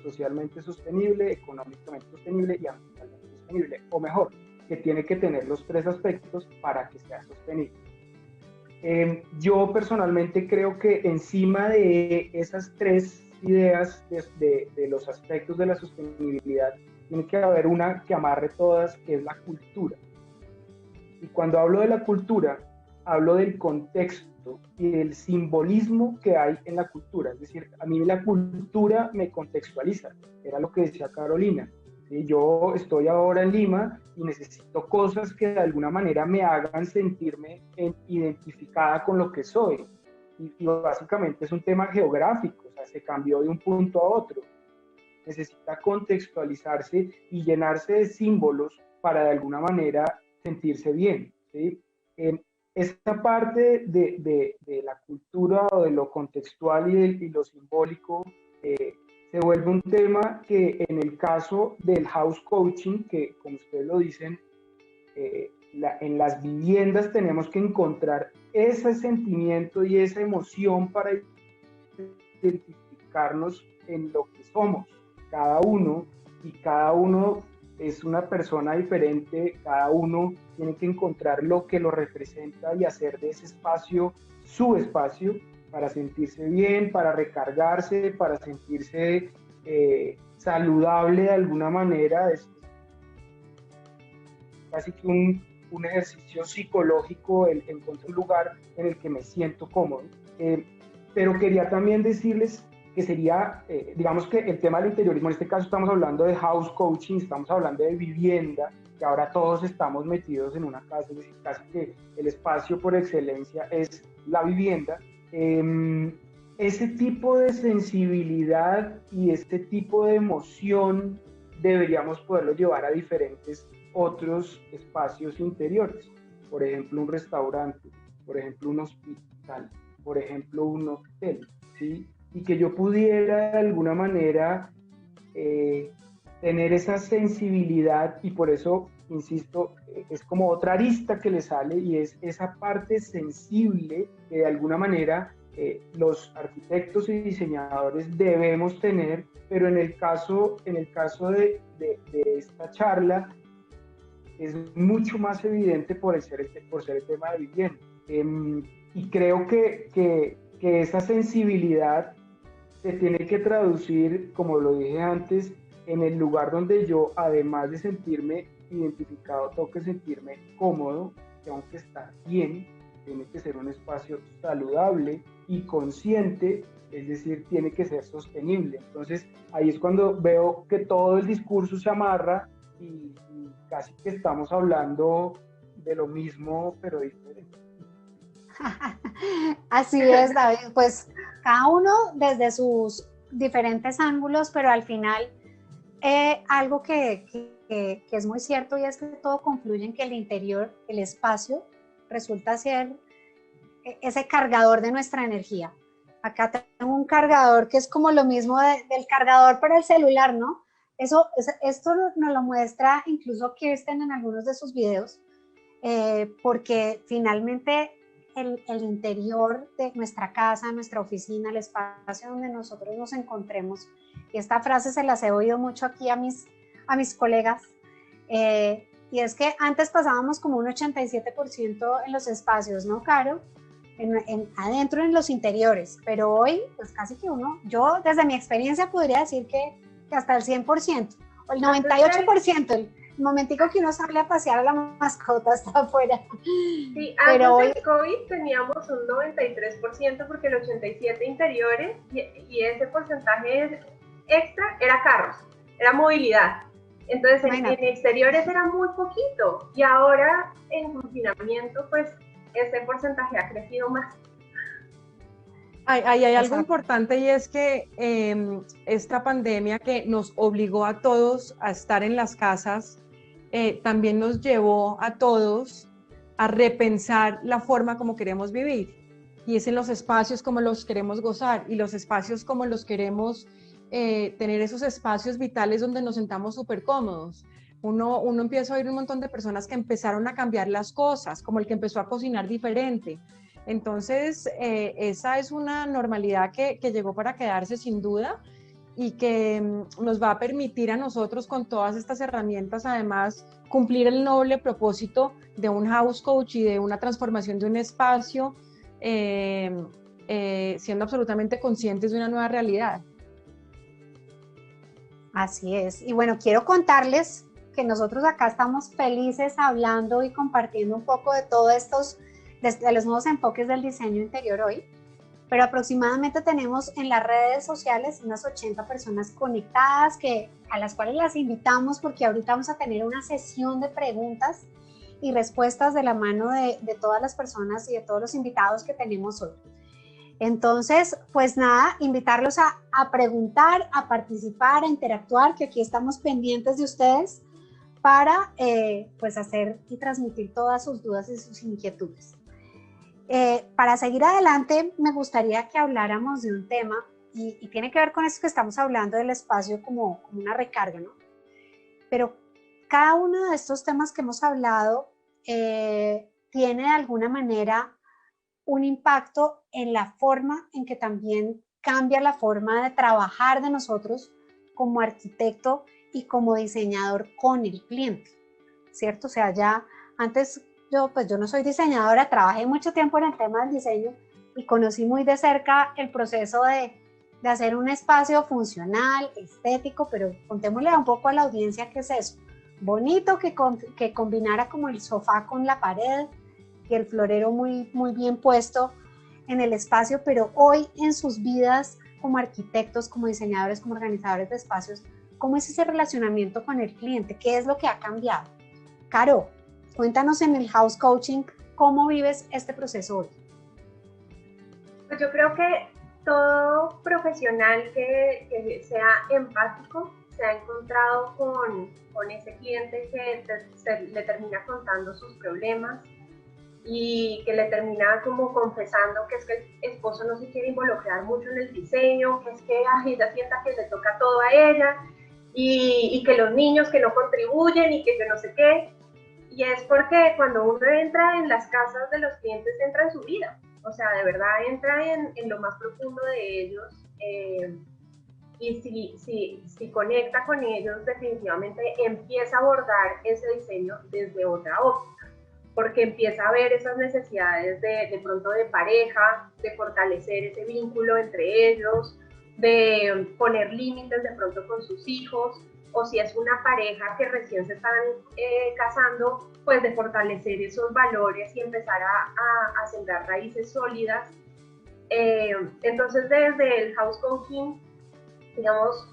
socialmente sostenible, económicamente sostenible y ambientalmente sostenible, o mejor, que tiene que tener los tres aspectos para que sea sostenible. Yo personalmente creo que encima de esas tres ideas de los aspectos de la sostenibilidad, tiene que haber una que amarre todas, que es la cultura. Y cuando hablo de la cultura, hablo del contexto y del simbolismo que hay en la cultura. Es decir, a mí la cultura me contextualiza, era lo que decía Carolina. ¿Sí? Yo estoy ahora en Lima y necesito cosas que de alguna manera me hagan sentirme identificada con lo que soy. Y básicamente es un tema geográfico, o sea, se cambió de un punto a otro. Necesita contextualizarse y llenarse de símbolos para de alguna manera sentirse bien, ¿sí? Esta parte de la cultura o de lo contextual y lo simbólico se vuelve un tema que en el caso del house coaching, que como ustedes lo dicen, en las viviendas tenemos que encontrar ese sentimiento y esa emoción para identificarnos en lo que somos, cada uno es una persona diferente, cada uno tiene que encontrar lo que lo representa y hacer de ese espacio su espacio para sentirse bien, para recargarse, para sentirse saludable de alguna manera. Es casi que un ejercicio psicológico el encontrar un lugar en el que me siento cómodo. Pero quería también decirles que sería, digamos que el tema del interiorismo, en este caso estamos hablando de house coaching, estamos hablando de vivienda, que ahora todos estamos metidos en una casa, es decir, casi que el espacio por excelencia es la vivienda. Ese tipo de sensibilidad y este tipo de emoción deberíamos poderlo llevar a diferentes otros espacios interiores, por ejemplo un restaurante, por ejemplo un hospital, por ejemplo un hotel, ¿sí? Y que yo pudiera de alguna manera tener esa sensibilidad, y por eso, insisto, es como otra arista que le sale, y es esa parte sensible que de alguna manera los arquitectos y diseñadores debemos tener, pero en el caso de esta charla es mucho más evidente por ser el tema de vivienda. Y creo que esa sensibilidad se tiene que traducir, como lo dije antes, en el lugar donde yo, además de sentirme identificado, tengo que sentirme cómodo, tengo que estar bien, tiene que ser un espacio saludable y consciente, es decir, tiene que ser sostenible. Entonces, ahí es cuando veo que todo el discurso se amarra y casi que estamos hablando de lo mismo, pero diferente. Así es, David, pues cada uno desde sus diferentes ángulos, pero al final algo que es muy cierto y es que todo confluye en que el interior, el espacio, resulta ser ese cargador de nuestra energía. Acá tengo un cargador que es como lo mismo del cargador para el celular, ¿no? Esto nos lo muestra incluso Kirsten en algunos de sus videos, porque finalmente el interior de nuestra casa, nuestra oficina, el espacio donde nosotros nos encontremos, y esta frase se las he oído mucho aquí a mis colegas, y es que antes pasábamos como un 87% en los espacios, ¿no, Caro? Adentro en los interiores, pero hoy pues casi que yo desde mi experiencia podría decir que hasta el 100% o el 98%, el momentico que uno sale a pasear a la mascota está afuera. Sí, antes del COVID teníamos un 93% porque el 87% interiores y ese porcentaje extra era carros, era movilidad. Entonces en exteriores era muy poquito y ahora en confinamiento pues ese porcentaje ha crecido más. Hay algo importante y es que esta pandemia que nos obligó a todos a estar en las casas, también nos llevó a todos a repensar la forma como queremos vivir, y es en los espacios como los queremos gozar y los espacios como los queremos tener, esos espacios vitales donde nos sentamos súper cómodos. Uno empieza a oír un montón de personas que empezaron a cambiar las cosas, como el que empezó a cocinar diferente. Entonces, esa es una normalidad que llegó para quedarse sin duda y que nos va a permitir a nosotros con todas estas herramientas además cumplir el noble propósito de un house coach y de una transformación de un espacio, siendo absolutamente conscientes de una nueva realidad. Así es. Y bueno, quiero contarles que nosotros acá estamos felices hablando y compartiendo un poco de todos estos, de los nuevos enfoques del diseño interior hoy, pero aproximadamente tenemos en las redes sociales unas 80 personas conectadas a las cuales las invitamos porque ahorita vamos a tener una sesión de preguntas y respuestas de la mano de todas las personas y de todos los invitados que tenemos hoy. Entonces, pues nada, invitarlos a preguntar, a participar, a interactuar, que aquí estamos pendientes de ustedes para pues hacer y transmitir todas sus dudas y sus inquietudes. Para seguir adelante, me gustaría que habláramos de un tema y tiene que ver con esto que estamos hablando del espacio como una recarga, ¿no? Pero cada uno de estos temas que hemos hablado tiene de alguna manera un impacto en la forma en que también cambia la forma de trabajar de nosotros como arquitecto y como diseñador con el cliente, ¿cierto? O sea, ya antes yo no soy diseñadora, trabajé mucho tiempo en el tema del diseño y conocí muy de cerca el proceso de hacer un espacio funcional, estético, pero contémosle un poco a la audiencia qué es eso. Bonito, que combinara como el sofá con la pared y el florero muy, muy bien puesto en el espacio, pero hoy en sus vidas como arquitectos, como diseñadores, como organizadores de espacios, ¿cómo es ese relacionamiento con el cliente? ¿Qué es lo que ha cambiado? Caro, cuéntanos en el House Coaching, ¿cómo vives este proceso hoy? Pues yo creo que todo profesional que sea empático se ha encontrado con ese cliente que le termina contando sus problemas y que le termina como confesando que es que el esposo no se quiere involucrar mucho en el diseño, que es que ella sienta que le toca todo a ella y que los niños que no contribuyen y que yo no sé qué. Y es porque cuando uno entra en las casas de los clientes, entra en su vida. o sea, de verdad entra en lo más profundo de ellos, y si conecta con ellos, definitivamente empieza a abordar ese diseño desde otra óptica, porque empieza a ver esas necesidades de pronto de pareja, de fortalecer ese vínculo entre ellos, de poner límites de pronto con sus hijos, o si es una pareja que recién se están casando, pues de fortalecer esos valores y empezar a sembrar raíces sólidas. Entonces desde el house coaching, digamos,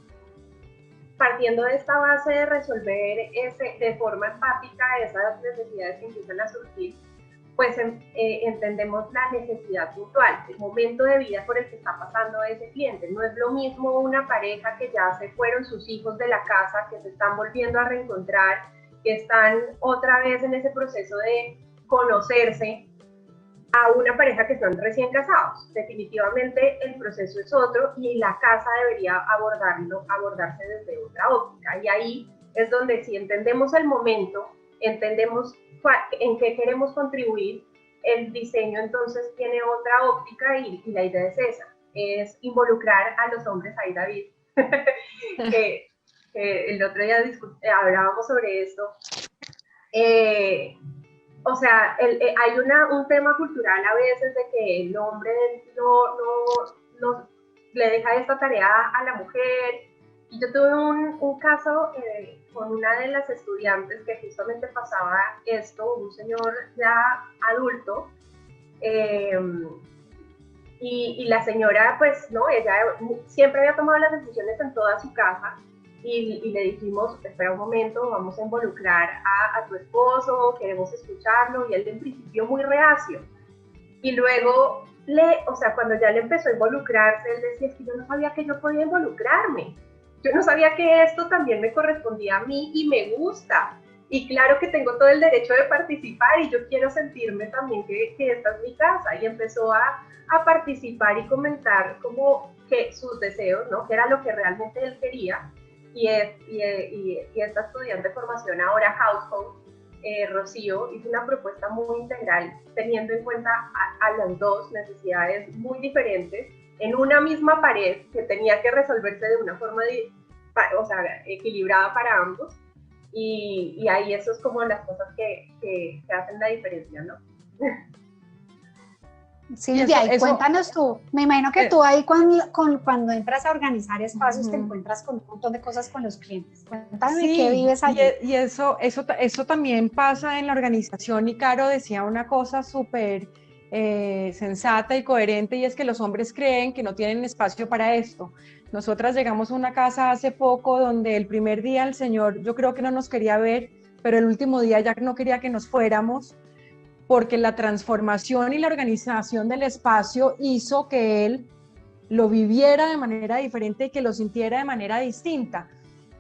partiendo de esta base de resolver de forma empática esas necesidades que empiezan a surgir, pues entendemos la necesidad puntual, el momento de vida por el que está pasando ese cliente. No es lo mismo una pareja que ya se fueron sus hijos de la casa, que se están volviendo a reencontrar, que están otra vez en ese proceso de conocerse, a una pareja que están recién casados. Definitivamente el proceso es otro y la casa debería abordarse desde otra óptica. Y ahí es donde, si entendemos el momento, entendemos en qué queremos contribuir, el diseño entonces tiene otra óptica, y la idea es esa, es involucrar a los hombres. Ahí, David, que el otro día hablábamos sobre esto. O sea, hay un tema cultural a veces de que el hombre no le deja esta tarea a la mujer. Y yo tuve un caso con una de las estudiantes que justamente pasaba esto, un señor ya adulto, y la señora, pues, no, ella siempre había tomado las decisiones en toda su casa, y le dijimos, espera un momento, vamos a involucrar a tu esposo, queremos escucharlo, y él en principio muy reacio. Y luego, o sea, cuando ya le empezó a involucrarse, él decía, es que yo no sabía que yo podía involucrarme. Yo no sabía que esto también me correspondía a mí y me gusta. Y claro que tengo todo el derecho de participar y yo quiero sentirme también que esta es mi casa. Y empezó a participar y comentar como que sus deseos, ¿no? Que era lo que realmente él quería. Y esta estudiante de formación, ahora house coach, Rocío, hizo una propuesta muy integral, teniendo en cuenta a las dos necesidades muy diferentes, en una misma pared que tenía que resolverse de una forma equilibrada para ambos, y ahí eso es como las cosas que hacen la diferencia, ¿no? Silvia, y cuéntanos tú, me imagino que tú ahí cuando entras a organizar espacios te encuentras con un montón de cosas con los clientes. Cuéntame qué vives allí. Y eso también pasa en la organización, y Caro decía una cosa súper sensata y coherente, y es que los hombres creen que no tienen espacio para esto. Nosotras llegamos a una casa hace poco donde el primer día el señor, yo creo que no nos quería ver, pero el último día ya no quería que nos fuéramos, porque la transformación y la organización del espacio hizo que él lo viviera de manera diferente y que lo sintiera de manera distinta.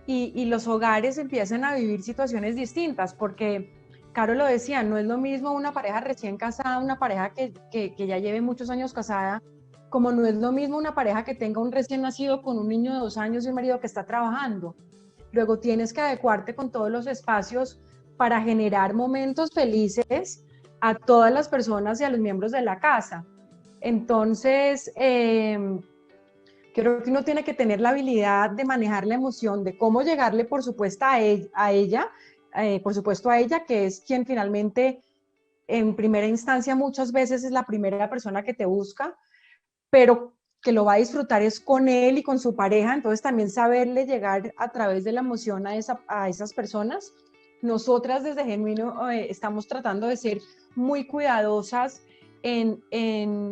Y los hogares empiezan a vivir situaciones distintas, porque, Caro lo decía, no es lo mismo una pareja recién casada, una pareja que ya lleve muchos años casada, como no es lo mismo una pareja que tenga un recién nacido con un niño de 2 años y un marido que está trabajando. Luego tienes que adecuarte con todos los espacios para generar momentos felices a todas las personas y a los miembros de la casa. Entonces, creo que uno tiene que tener la habilidad de manejar la emoción, de cómo llegarle, por supuesto, a ella, que es quien finalmente, en primera instancia, muchas veces es la primera persona que te busca, pero que lo va a disfrutar es con él y con su pareja. Entonces también saberle llegar a través de la emoción a esas personas. Nosotras desde Genuino estamos tratando de ser muy cuidadosas en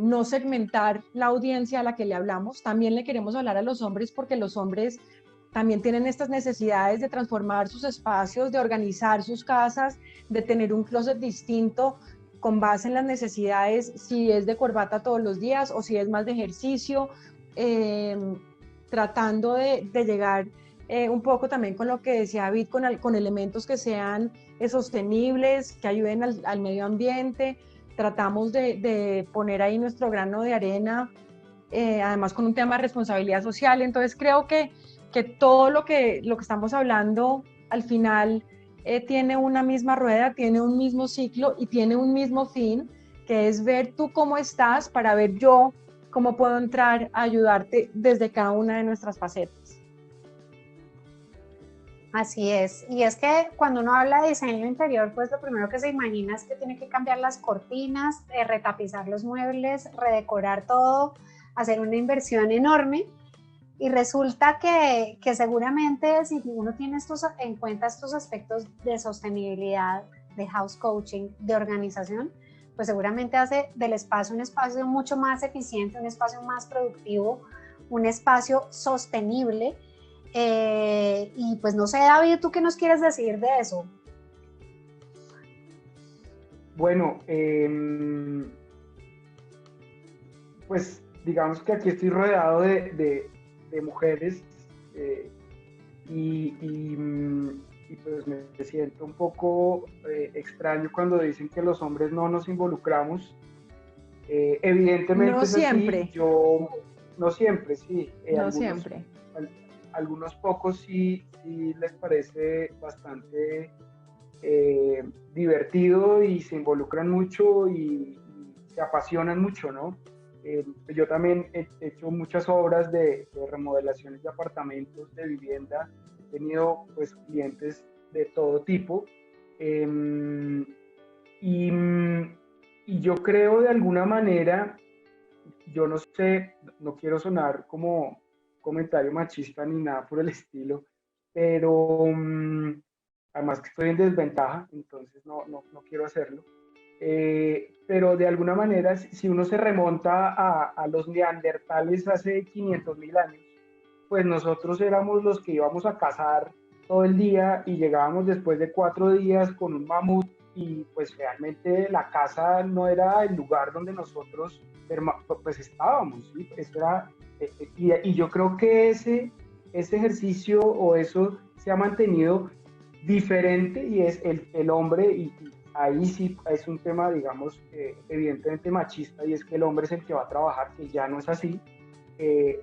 no segmentar la audiencia a la que le hablamos. También le queremos hablar a los hombres, porque los hombres también tienen estas necesidades de transformar sus espacios, de organizar sus casas, de tener un closet distinto con base en las necesidades, si es de corbata todos los días o si es más de ejercicio, tratando de llegar un poco también con lo que decía David, con elementos que sean sostenibles, que ayuden al medio ambiente. Tratamos de poner ahí nuestro grano de arena, además con un tema de responsabilidad social. Entonces creo que todo lo que estamos hablando al final tiene una misma rueda, tiene un mismo ciclo y tiene un mismo fin, que es ver tú cómo estás para ver yo cómo puedo entrar a ayudarte desde cada una de nuestras facetas. Así es, y es que cuando uno habla de diseño interior, pues lo primero que se imagina es que tiene que cambiar las cortinas, retapizar los muebles, redecorar todo, hacer una inversión enorme, y resulta que seguramente si uno tiene en cuenta estos aspectos de sostenibilidad, de house coaching, de organización, pues seguramente hace del espacio un espacio mucho más eficiente, un espacio más productivo, un espacio sostenible. Y pues no sé, David, ¿tú qué nos quieres decir de eso? Bueno, pues digamos que aquí estoy rodeado de mujeres y pues me siento un poco extraño cuando dicen que los hombres no nos involucramos. Evidentemente No es siempre. así, yo no siempre, sí. No siempre. Algunos pocos sí les parece bastante divertido y se involucran mucho y se apasionan mucho, ¿no? Yo también he hecho muchas obras de remodelaciones de apartamentos, de vivienda, he tenido pues clientes de todo tipo y, y yo creo de alguna manera, yo no sé, no quiero sonar como comentario machista ni nada por el estilo, pero además que estoy en desventaja, entonces no quiero hacerlo. Pero de alguna manera, si uno se remonta a los neandertales hace 500.000 años, pues nosotros éramos los que íbamos a cazar todo el día y llegábamos después de 4 días con un mamut y pues realmente la casa no era el lugar donde nosotros pues estábamos, ¿sí? Eso era, y yo creo que ese ejercicio o eso se ha mantenido diferente y es el hombre y ahí sí es un tema, digamos, evidentemente machista y es que el hombre es el que va a trabajar, que ya no es así,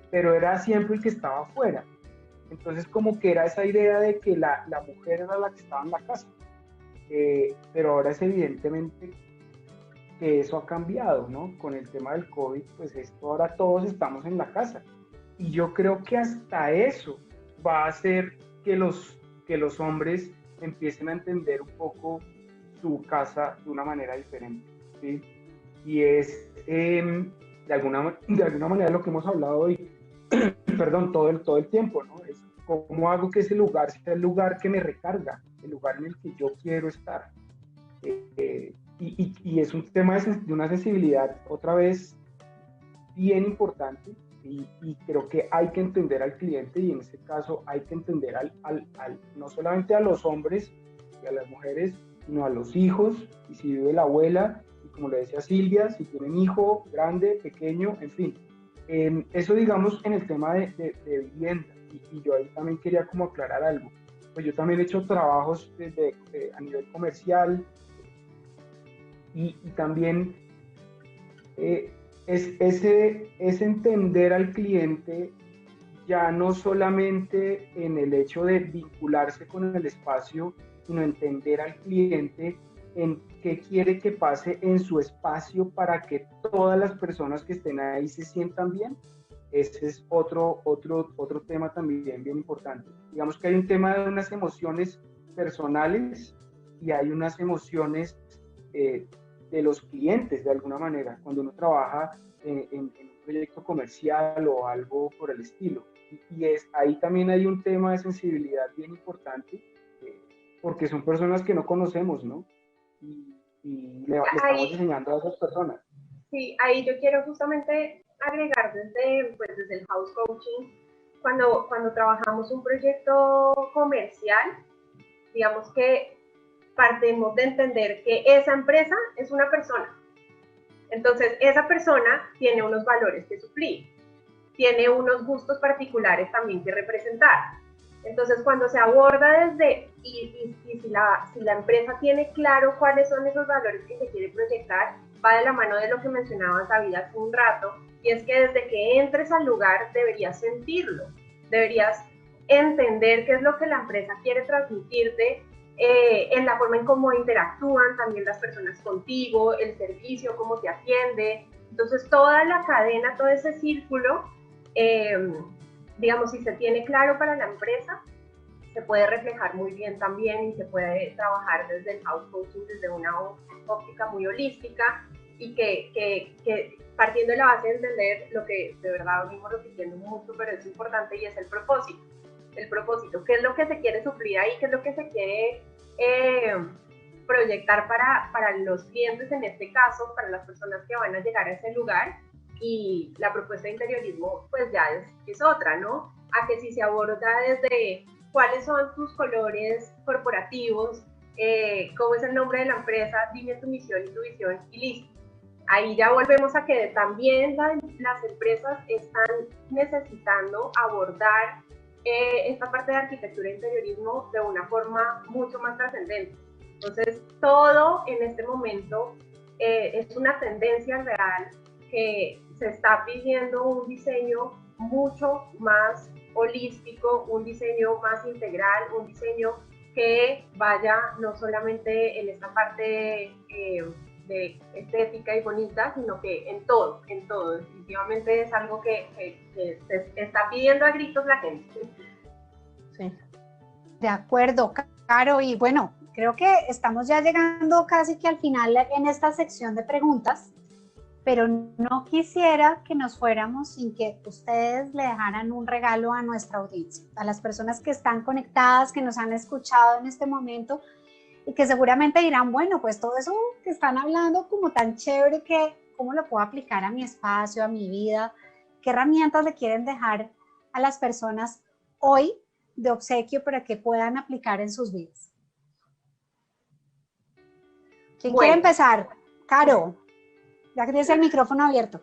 pero era siempre el que estaba afuera. Entonces como que era esa idea de que la mujer era la que estaba en la casa, pero ahora es evidentemente que eso ha cambiado, ¿no? Con el tema del COVID, pues esto ahora todos estamos en la casa. Y yo creo que hasta eso va a hacer que los hombres empiecen a entender un poco su casa de una manera diferente, ¿sí? Y es de alguna manera lo que hemos hablado hoy, perdón, todo el tiempo, ¿no? Es cómo hago que ese lugar sea el lugar que me recarga, el lugar en el que yo quiero estar. Y es un tema de una sensibilidad, otra vez, bien importante, y creo que hay que entender al cliente, y en este caso hay que entender no solamente a los hombres y a las mujeres, sino a los hijos, y si vive la abuela, y como le decía Silvia, si tienen hijo grande, pequeño, en fin. Eso digamos en el tema de vivienda, y yo ahí también quería como aclarar algo. Pues yo también he hecho trabajos a nivel comercial, y también es entender al cliente ya no solamente en el hecho de vincularse con el espacio, sino entender al cliente en qué quiere que pase en su espacio para que todas las personas que estén ahí se sientan bien. Ese es otro tema también bien importante. Digamos que hay un tema de unas emociones personales y hay unas emociones de los clientes de alguna manera, cuando uno trabaja en un proyecto comercial o algo por el estilo. Y ahí también hay un tema de sensibilidad bien importante, porque son personas que no conocemos, ¿no? Y le estamos enseñando a esas personas. Sí, ahí yo quiero justamente agregar desde el house coaching, cuando trabajamos un proyecto comercial, digamos que partimos de entender que esa empresa es una persona. Entonces, esa persona tiene unos valores que suplir, tiene unos gustos particulares también que representar. Entonces, cuando se aborda desde, y si la empresa tiene claro cuáles son esos valores que se quiere proyectar, va de la mano de lo que mencionaba David hace un rato, y es que desde que entres al lugar deberías sentirlo, deberías entender qué es lo que la empresa quiere transmitirte en la forma en cómo interactúan también las personas contigo, el servicio, cómo te atiende. Entonces, toda la cadena, todo ese círculo, digamos, si se tiene claro para la empresa, se puede reflejar muy bien también y se puede trabajar desde el house coaching, desde una óptica muy holística y que partiendo de la base de entender lo que de verdad venimos repitiendo mucho, pero es importante, y es el propósito. El propósito, qué es lo que se quiere suplir ahí, qué es lo que se quiere proyectar para los clientes en este caso, para las personas que van a llegar a ese lugar. Y la propuesta de interiorismo pues ya es otra, ¿no? A que si se aborda desde cuáles son tus colores corporativos, cómo es el nombre de la empresa, dime tu misión y tu visión y listo. Ahí ya volvemos a que también las empresas están necesitando abordar esta parte de arquitectura e interiorismo de una forma mucho más trascendente. Entonces, todo en este momento es una tendencia real que se está pidiendo un diseño mucho más holístico, un diseño más integral, un diseño que vaya no solamente en esta parte de estética y bonita, sino que en todo. Definitivamente es algo que se está pidiendo a gritos la gente. Sí. De acuerdo, Caro, y bueno, creo que estamos ya llegando casi que al final en esta sección de preguntas, pero no quisiera que nos fuéramos sin que ustedes le dejaran un regalo a nuestra audiencia, a las personas que están conectadas, que nos han escuchado en este momento y que seguramente dirán, bueno, pues todo eso que están hablando como tan chévere, que ¿cómo lo puedo aplicar a mi espacio, a mi vida? ¿Qué herramientas le quieren dejar a las personas hoy de obsequio para que puedan aplicar en sus vidas? ¿Quién quiere empezar? Caro, ya que tienes el micrófono abierto.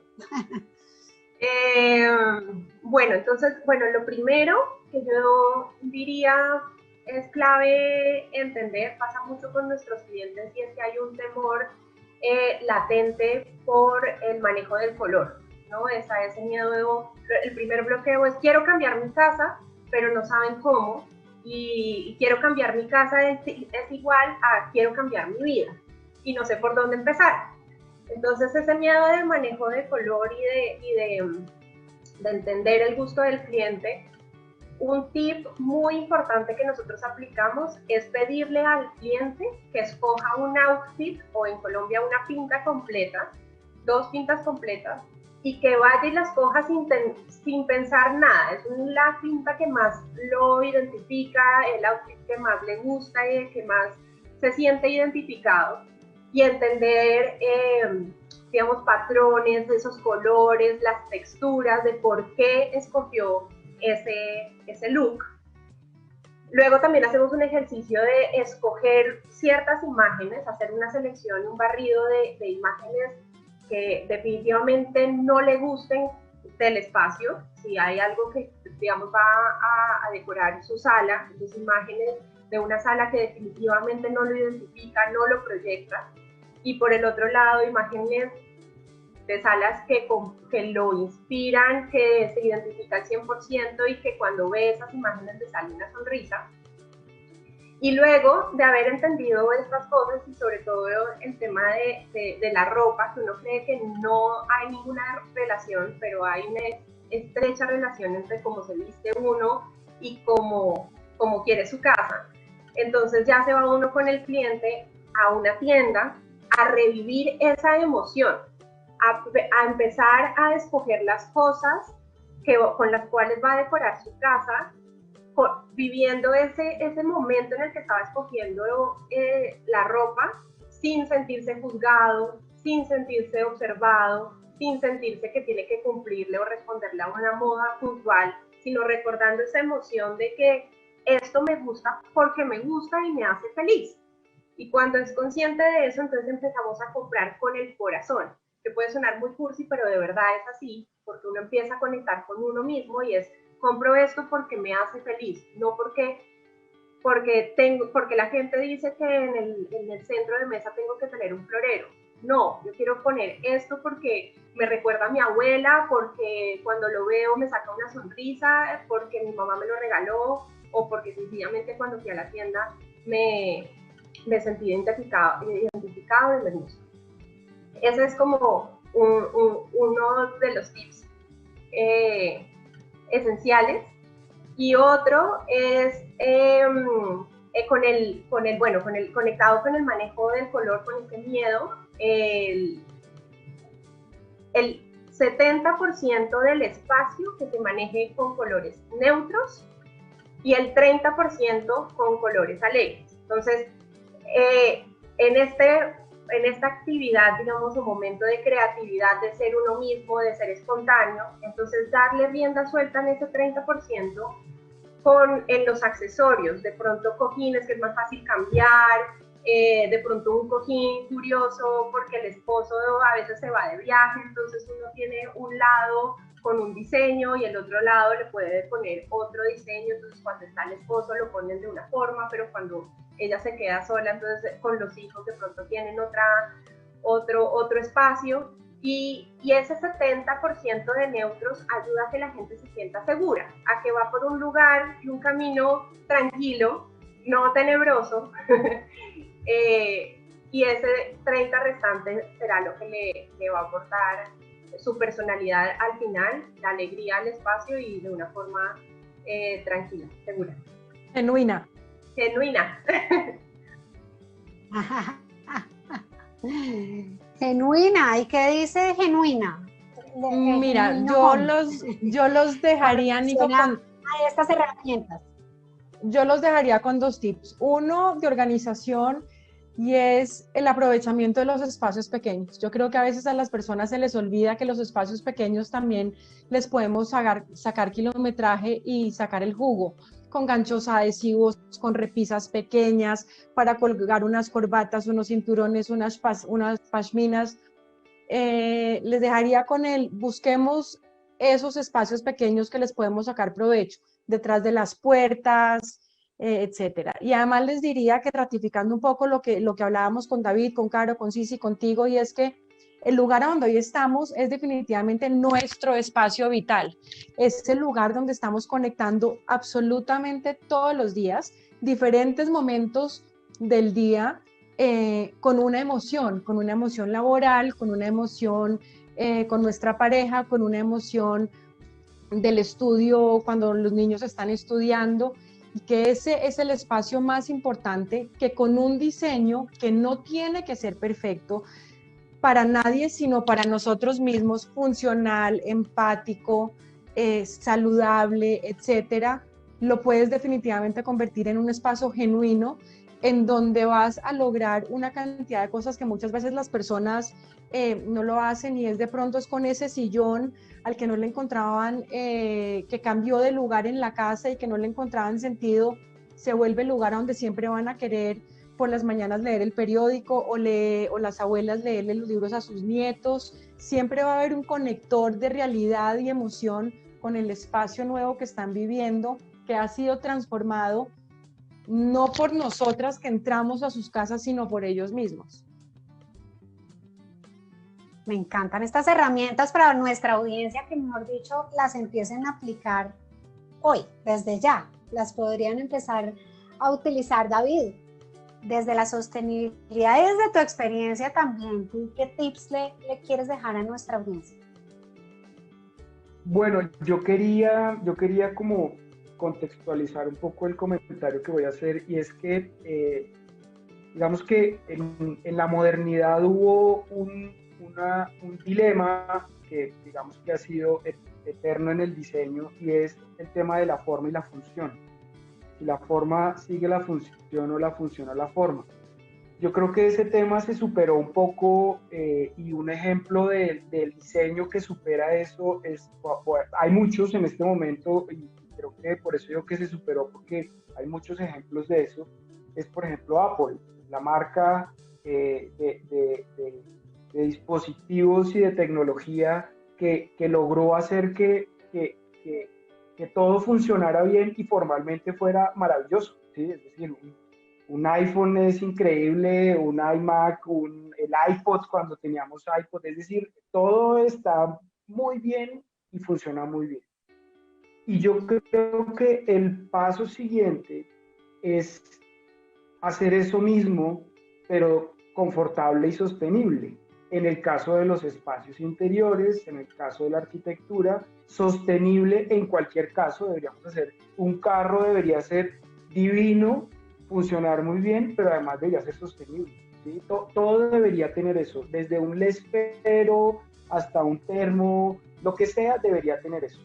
Bueno, entonces, lo primero que yo diría es clave entender, pasa mucho con nuestros clientes, y es que hay un temor latente por el manejo del color, ¿no? Ese miedo, el primer bloqueo es quiero cambiar mi casa, pero no saben cómo, y quiero cambiar mi casa es igual a quiero cambiar mi vida, y no sé por dónde empezar. Entonces ese miedo de manejo de color y de entender el gusto del cliente, un tip muy importante que nosotros aplicamos es pedirle al cliente que escoja un outfit, o en Colombia una pinta completa, 2 pintas completas, y que vaya y las coja sin pensar nada. Es la pinta que más lo identifica, el outfit que más le gusta y el que más se siente identificado, y entender, digamos, patrones de esos colores, las texturas, de por qué escogió ese look. Luego también hacemos un ejercicio de escoger ciertas imágenes, hacer una selección, un barrido de imágenes que definitivamente no le gusten del espacio. Si hay algo que, digamos, va a decorar su sala, entonces imágenes de una sala que definitivamente no lo identifica, no lo proyecta. Y por el otro lado, imágenes de salas que lo inspiran, que se identifica al 100% y que cuando ve esas imágenes le sale una sonrisa. Y luego de haber entendido estas cosas, y sobre todo el tema de la ropa, que uno cree que no hay ninguna relación, pero hay una estrecha relación entre cómo se viste uno y cómo quiere su casa. Entonces ya se va uno con el cliente a una tienda a revivir esa emoción, a empezar a escoger las cosas con las cuales va a decorar su casa, viviendo ese momento en el que estaba escogiendo la ropa, sin sentirse juzgado, sin sentirse observado, sin sentirse que tiene que cumplirle o responderle a una moda puntual, sino recordando esa emoción de que esto me gusta porque me gusta y me hace feliz. Y cuando es consciente de eso, entonces empezamos a comprar con el corazón, que puede sonar muy cursi, pero de verdad es así, porque uno empieza a conectar con uno mismo y es, compro esto porque me hace feliz, no porque la gente dice que en el centro de mesa tengo que tener un florero. No, yo quiero poner esto porque me recuerda a mi abuela, porque cuando lo veo me saca una sonrisa, porque mi mamá me lo regaló, o porque sencillamente cuando fui a la tienda me sentí identificado y me gusta. Ese es como uno de los tips esenciales. Y otro es conectado con el manejo del color, con este miedo, el 70% del espacio que se maneje con colores neutros y el 30% con colores alegres. Entonces, en esta actividad, digamos, un momento de creatividad, de ser uno mismo, de ser espontáneo, entonces darle rienda suelta en ese 30% en los accesorios, de pronto cojines que es más fácil cambiar, de pronto un cojín curioso porque el esposo a veces se va de viaje, entonces uno tiene un lado con un diseño y el otro lado le puede poner otro diseño, entonces cuando está el esposo lo ponen de una forma, pero cuando ella se queda sola, entonces con los hijos de pronto tienen otro espacio, y ese 70% de neutros ayuda a que la gente se sienta segura, a que va por un lugar y un camino tranquilo, no tenebroso, y ese 30 restante será lo que le va a aportar su personalidad al final, la alegría al espacio y de una forma tranquila, segura. Genuina. Genuina. Genuina, ¿y qué dice genuina? Mira, yo los dejaría, Nico, con a estas herramientas. Yo los dejaría con dos tips. Uno de organización, y es el aprovechamiento de los espacios pequeños. Yo creo que a veces a las personas se les olvida que los espacios pequeños también les podemos sacar kilometraje y sacar el jugo, con ganchos adhesivos, con repisas pequeñas, para colgar unas corbatas, unos cinturones, unas pashminas. Les dejaría con busquemos esos espacios pequeños que les podemos sacar provecho, detrás de las puertas, etcétera. Y además les diría que, ratificando un poco lo que hablábamos con David, con Caro, con Cici, contigo, y es que el lugar a donde hoy estamos es definitivamente nuestro espacio vital. Es el lugar donde estamos conectando absolutamente todos los días, diferentes momentos del día, con una emoción laboral, con una emoción con nuestra pareja, con una emoción del estudio cuando los niños están estudiando, y que ese es el espacio más importante, que con un diseño que no tiene que ser perfecto para nadie, sino para nosotros mismos, funcional, empático, saludable, etcétera, lo puedes definitivamente convertir en un espacio genuino en donde vas a lograr una cantidad de cosas que muchas veces las personas no lo hacen, y es de pronto es con ese sillón al que no le encontraban, que cambió de lugar en la casa y que no le encontraban sentido, se vuelve el lugar a donde siempre van a querer por las mañanas leer el periódico o las abuelas leerle los libros a sus nietos. Siempre va a haber un conector de realidad y emoción con el espacio nuevo que están viviendo, que ha sido transformado no por nosotras que entramos a sus casas, sino por ellos mismos. Me encantan estas herramientas para nuestra audiencia, que mejor dicho las empiecen a aplicar hoy, desde ya. Las podrían empezar a utilizar. David, desde la sostenibilidad y desde tu experiencia también, ¿tú qué tips le quieres dejar a nuestra audiencia? Bueno, yo quería como contextualizar un poco el comentario que voy a hacer, y es que digamos que en la modernidad hubo un dilema que digamos que ha sido eterno en el diseño, y es el tema de la forma y la función. Si la forma sigue la función o la función a la forma. Yo creo que ese tema se superó un poco, y un ejemplo del diseño que supera eso hay muchos en este momento, y creo que por eso digo que se superó, porque hay muchos ejemplos de eso. Es, por ejemplo, Apple, la marca de dispositivos y de tecnología que logró hacer que todo funcionara bien y formalmente fuera maravilloso, ¿sí? Es decir, un iPhone es increíble, un iMac, el iPod cuando teníamos iPod, es decir, todo está muy bien y funciona muy bien. Y yo creo que el paso siguiente es hacer eso mismo, pero confortable y sostenible. En el caso de los espacios interiores, en el caso de la arquitectura, sostenible en cualquier caso. Deberíamos hacer un carro, debería ser divino, funcionar muy bien, pero además debería ser sostenible, ¿sí? Todo debería tener eso, desde un lespero hasta un termo, lo que sea, debería tener eso.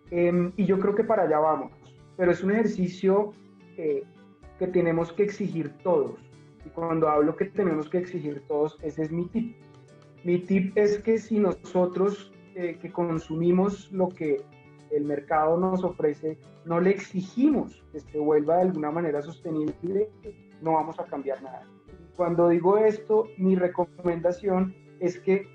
Y yo creo que para allá vamos, pero es un ejercicio que tenemos que exigir todos. Y cuando hablo que tenemos que exigir todos, ese es mi tip. Mi tip es que si nosotros que consumimos lo que el mercado nos ofrece, no le exigimos que se vuelva de alguna manera sostenible, no vamos a cambiar nada. Cuando digo esto, mi recomendación es que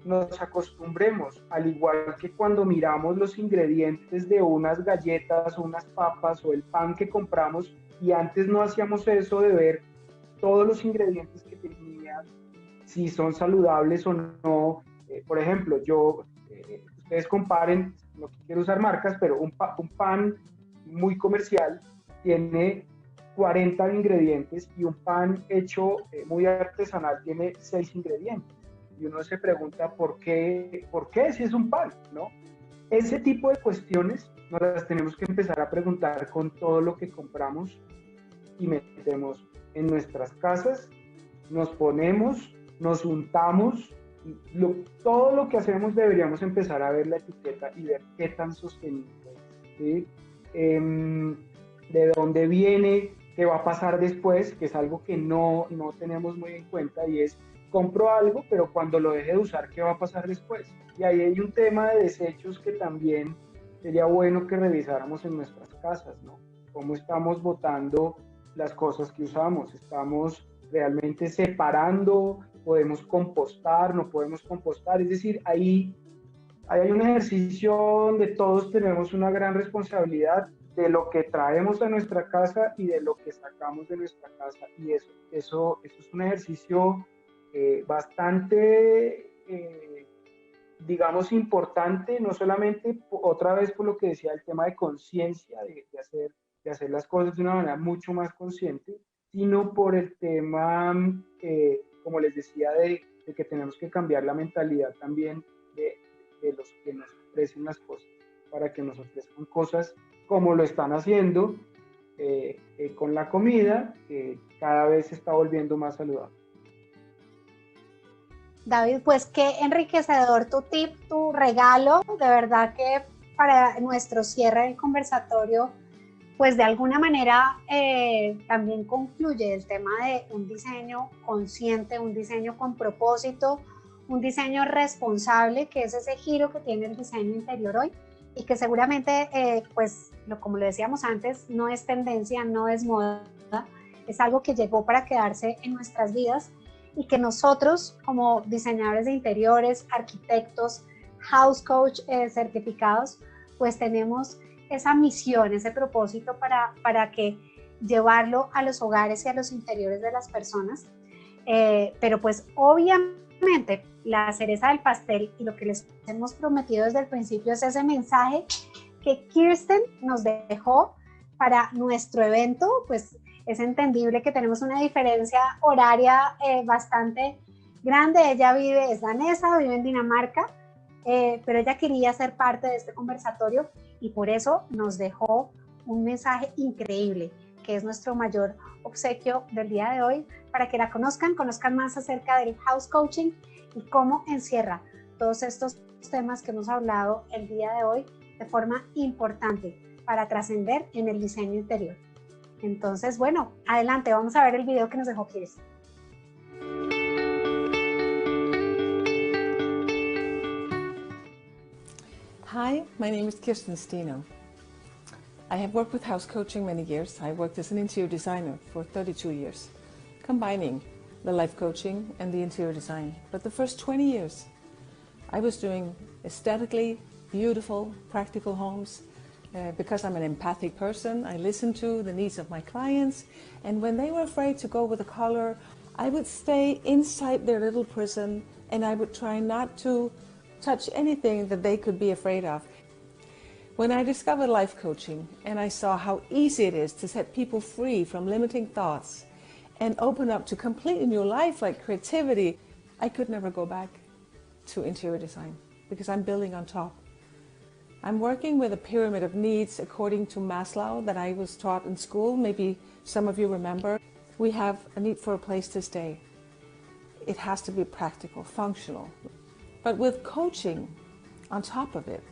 nos acostumbremos, al igual que cuando miramos los ingredientes de unas galletas o unas papas o el pan que compramos, y antes no hacíamos eso de ver todos los ingredientes que tenían, si son saludables o no. Por ejemplo, ustedes comparen, no quiero usar marcas, pero un pan muy comercial tiene 40 ingredientes y un pan hecho muy artesanal tiene 6 ingredientes. Y uno se pregunta ¿por qué si es un pan, ¿no? Ese tipo de cuestiones nos las tenemos que empezar a preguntar con todo lo que compramos y metemos en nuestras casas, nos ponemos, nos untamos, todo lo que hacemos deberíamos empezar a ver la etiqueta y ver qué tan sostenible es, ¿sí? De dónde viene, qué va a pasar después, que es algo que no tenemos muy en cuenta, y es compro algo, pero cuando lo deje de usar, ¿qué va a pasar después? Y ahí hay un tema de desechos que también sería bueno que revisáramos en nuestras casas, ¿no? ¿Cómo estamos botando las cosas que usamos? ¿Estamos realmente separando? ¿Podemos compostar? ¿No podemos compostar? Es decir, ahí hay un ejercicio donde todos tenemos una gran responsabilidad de lo que traemos a nuestra casa y de lo que sacamos de nuestra casa. Y eso es un ejercicio bastante, digamos, importante, no solamente otra vez por lo que decía el tema de conciencia, de hacer las cosas de una manera mucho más consciente, sino por el tema, como les decía, de que tenemos que cambiar la mentalidad también de los que nos ofrecen las cosas, para que nos ofrezcan cosas como lo están haciendo con la comida, que cada vez se está volviendo más saludable. David, pues qué enriquecedor tu tip, tu regalo, de verdad que para nuestro cierre del conversatorio, pues de alguna manera también concluye el tema de un diseño consciente, un diseño con propósito, un diseño responsable, que es ese giro que tiene el diseño interior hoy y que seguramente, pues como lo decíamos antes, no es tendencia, no es moda, es algo que llegó para quedarse en nuestras vidas y que nosotros como diseñadores de interiores, arquitectos, house coach certificados, pues tenemos esa misión, ese propósito para que llevarlo a los hogares y a los interiores de las personas. Pero pues obviamente la cereza del pastel y lo que les hemos prometido desde el principio es ese mensaje que Kirsten nos dejó para nuestro evento. Pues es entendible que tenemos una diferencia horaria bastante grande. Ella es danesa, vive en Dinamarca, pero ella quería ser parte de este conversatorio y por eso nos dejó un mensaje increíble, que es nuestro mayor obsequio del día de hoy, para que la conozcan más acerca del house coaching y cómo encierra todos estos temas que hemos hablado el día de hoy de forma importante para trascender en el diseño interior. Entonces, bueno, adelante, vamos a ver el video que nos dejó Kirsten. Hi, my name is Kirsten Steno. I have worked with house coaching many years. I worked as an interior designer for 32 years, combining the life coaching and the interior design. But the first 20 years, I was doing aesthetically beautiful, practical homes. Because I'm an empathic person, I listen to the needs of my clients, and when they were afraid to go with a color, I would stay inside their little prison and I would try not to touch anything that they could be afraid of. When I discovered life coaching and I saw how easy it is to set people free from limiting thoughts and open up to completely new life like creativity, I could never go back to interior design because I'm building on top. I'm working with a pyramid of needs according to Maslow that I was taught in school. Maybe some of you remember. We have a need for a place to stay. It has to be practical, functional. But with coaching on top of it,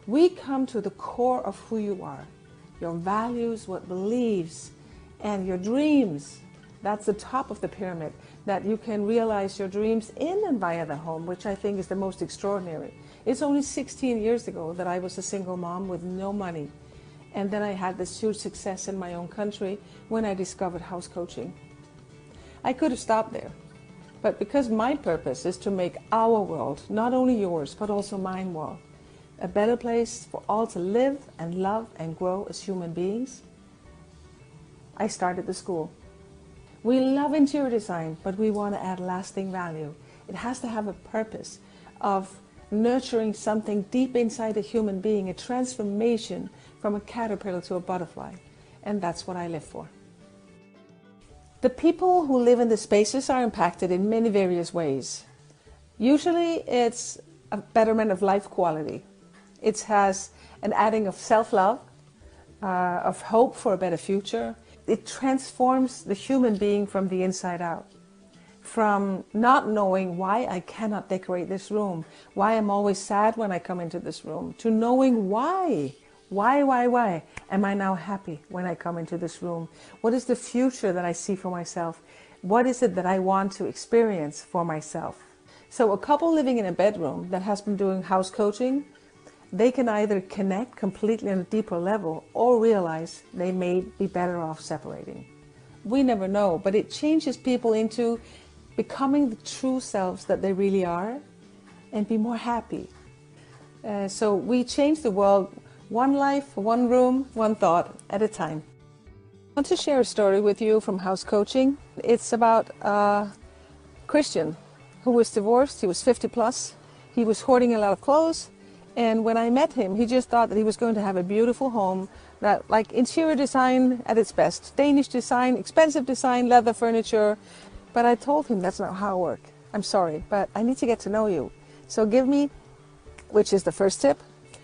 we come to the core of who you are, your values, what beliefs, and your dreams. That's the top of the pyramid, that you can realize your dreams in and via the home, which I think is the most extraordinary. It's only 16 years ago that I was a single mom with no money. And then I had this huge success in my own country when I discovered house coaching. I could have stopped there, but because my purpose is to make our world, not only yours, but also mine world, a better place for all to live and love and grow as human beings, I started the school. We love interior design, but we want to add lasting value. It has to have a purpose of nurturing something deep inside a human being, a transformation from a caterpillar to a butterfly. And that's what I live for. The people who live in the spaces are impacted in many various ways. Usually it's a betterment of life quality. It has an adding of self-love, of hope for a better future. It transforms the human being from the inside out. From not knowing why I cannot decorate this room, why I'm always sad when I come into this room, to knowing why am I now happy when I come into this room? What is the future that I see for myself? What is it that I want to experience for myself? So a couple living in a bedroom that has been doing house coaching, they can either connect completely on a deeper level or realize they may be better off separating. We never know, but it changes people into becoming the true selves that they really are and be more happy. So we change the world one life, one room, one thought at a time. I want to share a story with you from house coaching. It's about a Christian who was divorced. He was 50 plus. He was hoarding a lot of clothes. And when I met him, he just thought that he was going to have a beautiful home, that like interior design at its best, Danish design, expensive design, leather furniture. But I told him that's not how it works. I'm sorry, but I need to get to know you. So give me, which is the first tip,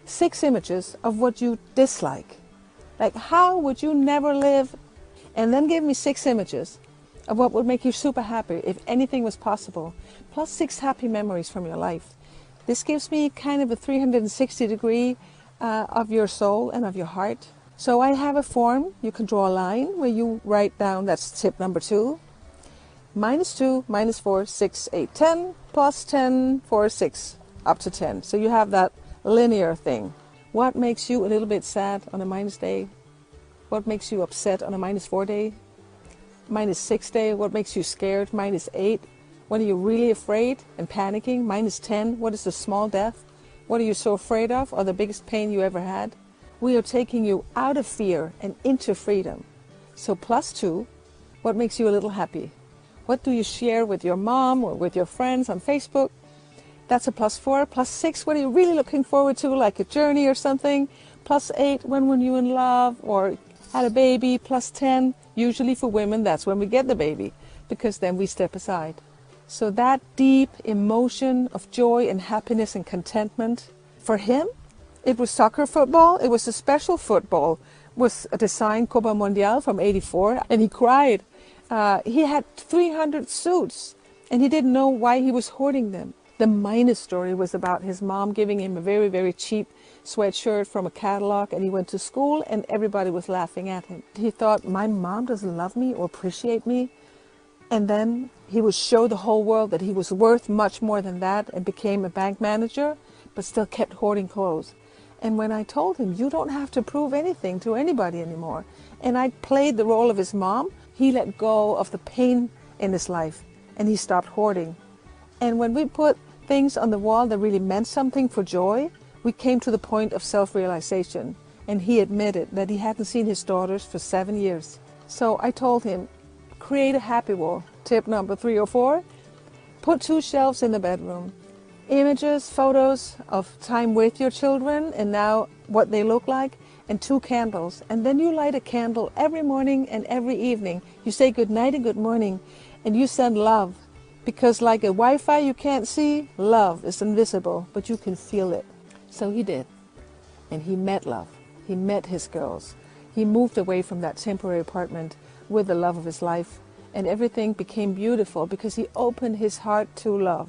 6 images of what you dislike. Like how would you never live? And then give me 6 images of what would make you super happy if anything was possible, plus 6 happy memories from your life. This gives me kind of a 360 degree of your soul and of your heart. So I have a form. You can draw a line where you write down, that's tip number 2. -2, -4, 6, 8, 10, plus 10, 4, 6, up to 10. So you have that linear thing. What makes you a little bit sad on a minus day? What makes you upset on a -4 day? -6 day, what makes you scared? -8. When are you really afraid and panicking? -10, what is the small death? What are you so afraid of, or the biggest pain you ever had? We are taking you out of fear and into freedom. So +2, what makes you a little happy? What do you share with your mom or with your friends on Facebook? That's a +4. +6, what are you really looking forward to, like a journey or something? +8, when were you in love or had a baby? +10, usually for women, that's when we get the baby, because then we step aside. So that deep emotion of joy and happiness and contentment, for him, it was soccer football. It was a special football with a design Copa Mundial from '84, and he cried. He had 300 suits, and he didn't know why he was hoarding them. The minus story was about his mom giving him a very, very cheap sweatshirt from a catalog, and he went to school, and everybody was laughing at him. He thought, my mom doesn't love me or appreciate me. And then he would show the whole world that he was worth much more than that, and became a bank manager, but still kept hoarding clothes. And when I told him, you don't have to prove anything to anybody anymore, and I played the role of his mom, he let go of the pain in his life, and he stopped hoarding. And when we put things on the wall that really meant something for joy, we came to the point of self-realization, and he admitted that he hadn't seen his daughters for 7 years. So I told him, create a happy wall. Tip number 3 or 4, put 2 shelves in the bedroom. Images, photos of time with your children, and now what they look like, and 2 candles. And then you light a candle every morning and every evening. You say good night and good morning, and you send love. Because like a Wi-Fi you can't see, love is invisible, but you can feel it. So he did. And he met love. He met his girls. He moved away from that temporary apartment with the love of his life, and everything became beautiful because he opened his heart to love.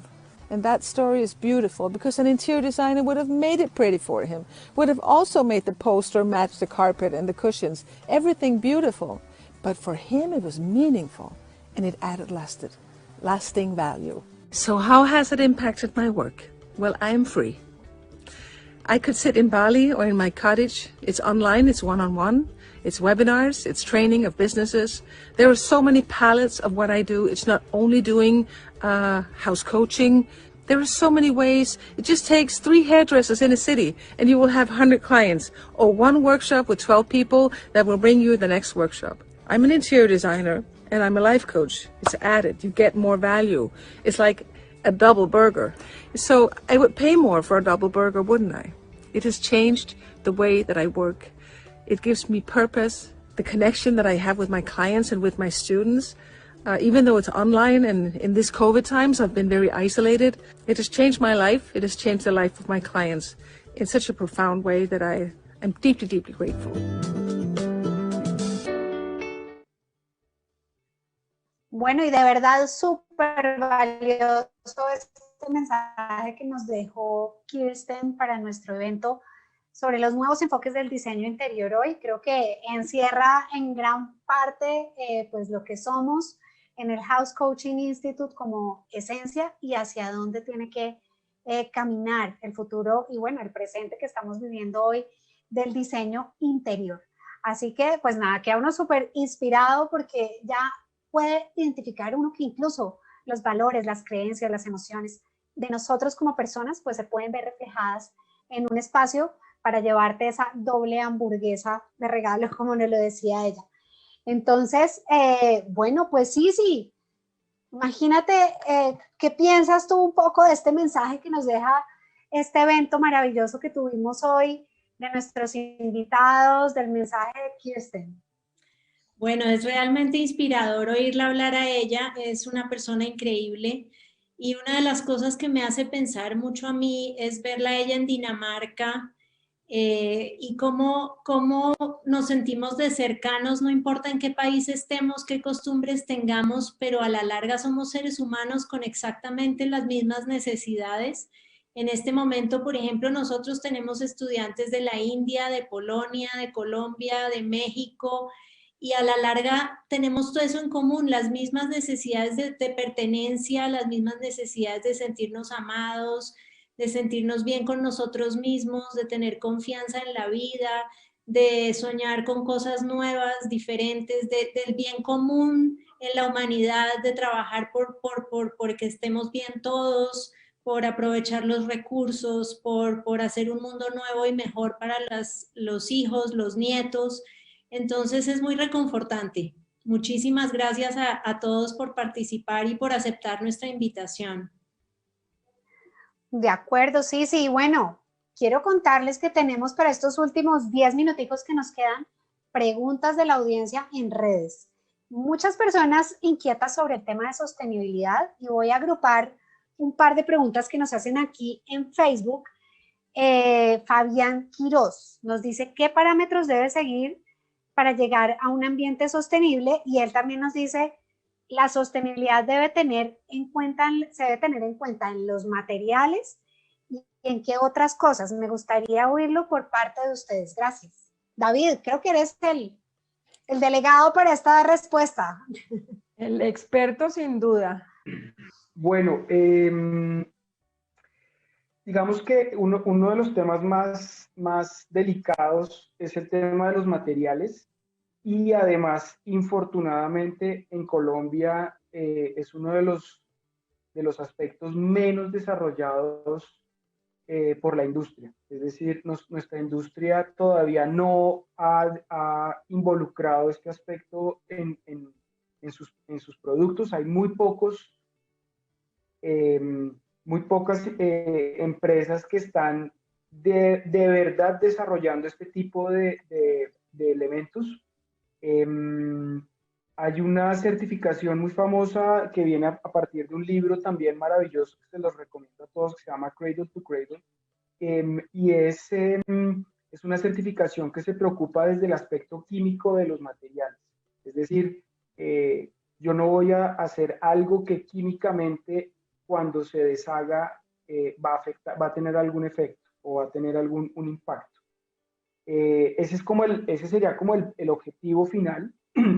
And that story is beautiful because an interior designer would have made it pretty for him, would have also made the poster match the carpet and the cushions, everything beautiful. But for him it was meaningful, and it added lasting value. So how has it impacted my work? Well, I am free. I could sit in Bali or in my cottage. It's online, it's one-on-one, it's webinars, it's training of businesses. There are so many palettes of what I do. It's not only doing house coaching. There are so many ways. It just takes 3 hairdressers in a city and you will have 100 clients, or 1 workshop with 12 people that will bring you the next workshop. I'm an interior designer and I'm a life coach. It's added. You get more value. It's like a double burger. So I would pay more for a double burger, wouldn't I? It has changed the way that I work. It gives me purpose, the connection that I have with my clients and with my students. Even though it's online and in this COVID times, I've been very isolated. It has changed my life. It has changed the life of my clients in such a profound way that I'm deeply, deeply grateful. Bueno, y de verdad súper valioso este mensaje que nos dejó Kirsten para nuestro evento sobre los nuevos enfoques del diseño interior hoy. Creo que encierra en gran parte pues lo que somos en el House Coaching Institute como esencia y hacia dónde tiene que caminar el futuro y bueno, el presente que estamos viviendo hoy del diseño interior. Así que pues nada, queda uno súper inspirado porque ya puede identificar uno que incluso los valores, las creencias, las emociones de nosotros como personas pues se pueden ver reflejadas en un espacio para llevarte esa doble hamburguesa de regalo, como nos lo decía ella. Entonces, bueno, pues sí, imagínate qué piensas tú un poco de este mensaje que nos deja este evento maravilloso que tuvimos hoy, de nuestros invitados, del mensaje de Kirsten. Bueno, es realmente inspirador oírla hablar a ella, es una persona increíble y una de las cosas que me hace pensar mucho a mí es verla a ella en Dinamarca y cómo nos sentimos de cercanos, no importa en qué país estemos, qué costumbres tengamos, pero a la larga somos seres humanos con exactamente las mismas necesidades. En este momento, por ejemplo, nosotros tenemos estudiantes de la India, de Polonia, de Colombia, de México, y a la larga tenemos todo eso en común, las mismas necesidades de pertenencia, las mismas necesidades de sentirnos amados, de sentirnos bien con nosotros mismos, de tener confianza en la vida, de soñar con cosas nuevas, diferentes, del bien común en la humanidad, de trabajar porque estemos bien todos, por aprovechar los recursos, por hacer un mundo nuevo y mejor para los hijos, los nietos. Entonces es muy reconfortante. Muchísimas gracias a todos por participar y por aceptar nuestra invitación. De acuerdo, sí, bueno, quiero contarles que tenemos para estos últimos 10 minuticos que nos quedan preguntas de la audiencia en redes. Muchas personas inquietas sobre el tema de sostenibilidad y voy a agrupar un par de preguntas que nos hacen aquí en Facebook. Fabián Quiroz nos dice ¿qué parámetros debe seguir para llegar a un ambiente sostenible? Y él también nos dice la sostenibilidad se debe tener en cuenta en los materiales y en qué otras cosas. Me gustaría oírlo por parte de ustedes. Gracias. David, creo que eres el delegado para esta respuesta. El experto sin duda. Bueno, digamos que uno de los temas más delicados es el tema de los materiales. Y además, infortunadamente, en Colombia es uno de los aspectos menos desarrollados por la industria. Es decir, nuestra industria todavía no ha involucrado este aspecto en sus productos. Hay muy pocas empresas que están de verdad desarrollando este tipo de elementos. Hay una certificación muy famosa que viene a partir de un libro también maravilloso que se los recomiendo a todos, que se llama Cradle to Cradle, y es una certificación que se preocupa desde el aspecto químico de los materiales. Es decir, yo no voy a hacer algo que químicamente cuando se deshaga va a tener algún efecto o va a tener un impacto. Ese sería como el objetivo final,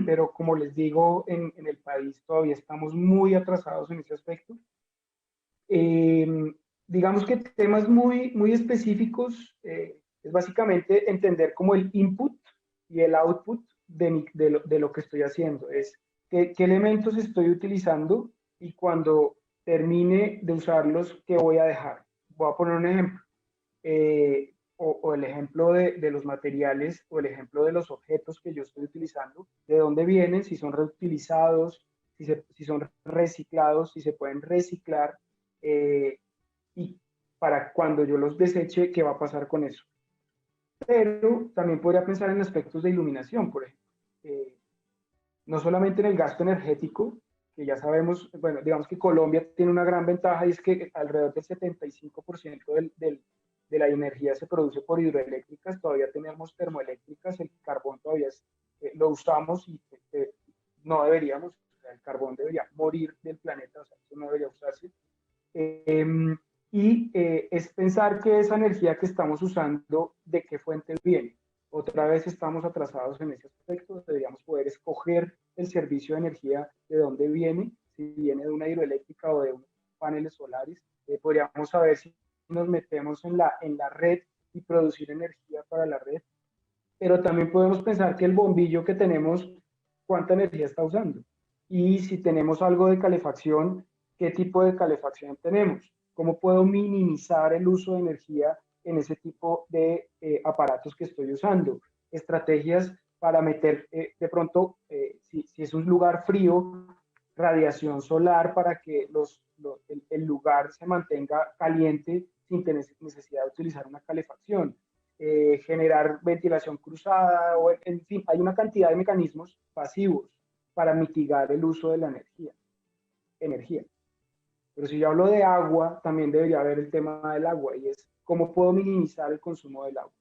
pero como les digo, en el país todavía estamos muy atrasados en ese aspecto. Digamos que temas muy específicos es básicamente entender como el input y el output de lo que estoy haciendo. Es qué elementos estoy utilizando y cuando termine de usarlos, ¿qué voy a dejar? Voy a poner un ejemplo. O el ejemplo de los materiales o el ejemplo de los objetos que yo estoy utilizando, de dónde vienen, si son reutilizados, si son reciclados, si se pueden reciclar, y para cuando yo los deseche, ¿qué va a pasar con eso? Pero también podría pensar en aspectos de iluminación, por ejemplo. No solamente en el gasto energético, que ya sabemos, bueno, digamos que Colombia tiene una gran ventaja y es que alrededor del 75% de la energía se produce por hidroeléctricas, todavía tenemos termoeléctricas, el carbón todavía lo usamos y no deberíamos, o sea, el carbón debería morir del planeta, o sea, eso no debería usarse. Es pensar que esa energía que estamos usando, ¿de qué fuente viene? Otra vez estamos atrasados en ese aspecto, deberíamos poder escoger el servicio de energía de dónde viene, si viene de una hidroeléctrica o de unos paneles solares. Podríamos saber si nos metemos en la red y producir energía para la red, pero también podemos pensar que el bombillo que tenemos, ¿cuánta energía está usando? Y si tenemos algo de calefacción, ¿qué tipo de calefacción tenemos? ¿Cómo puedo minimizar el uso de energía en ese tipo de aparatos que estoy usando? Estrategias para meter de pronto, si es un lugar frío, radiación solar para que el lugar se mantenga caliente sin tener necesidad de utilizar una calefacción. Generar ventilación cruzada, o en fin, hay una cantidad de mecanismos pasivos para mitigar el uso de la energía. Pero si yo hablo de agua, también debería haber el tema del agua, y es cómo puedo minimizar el consumo del agua.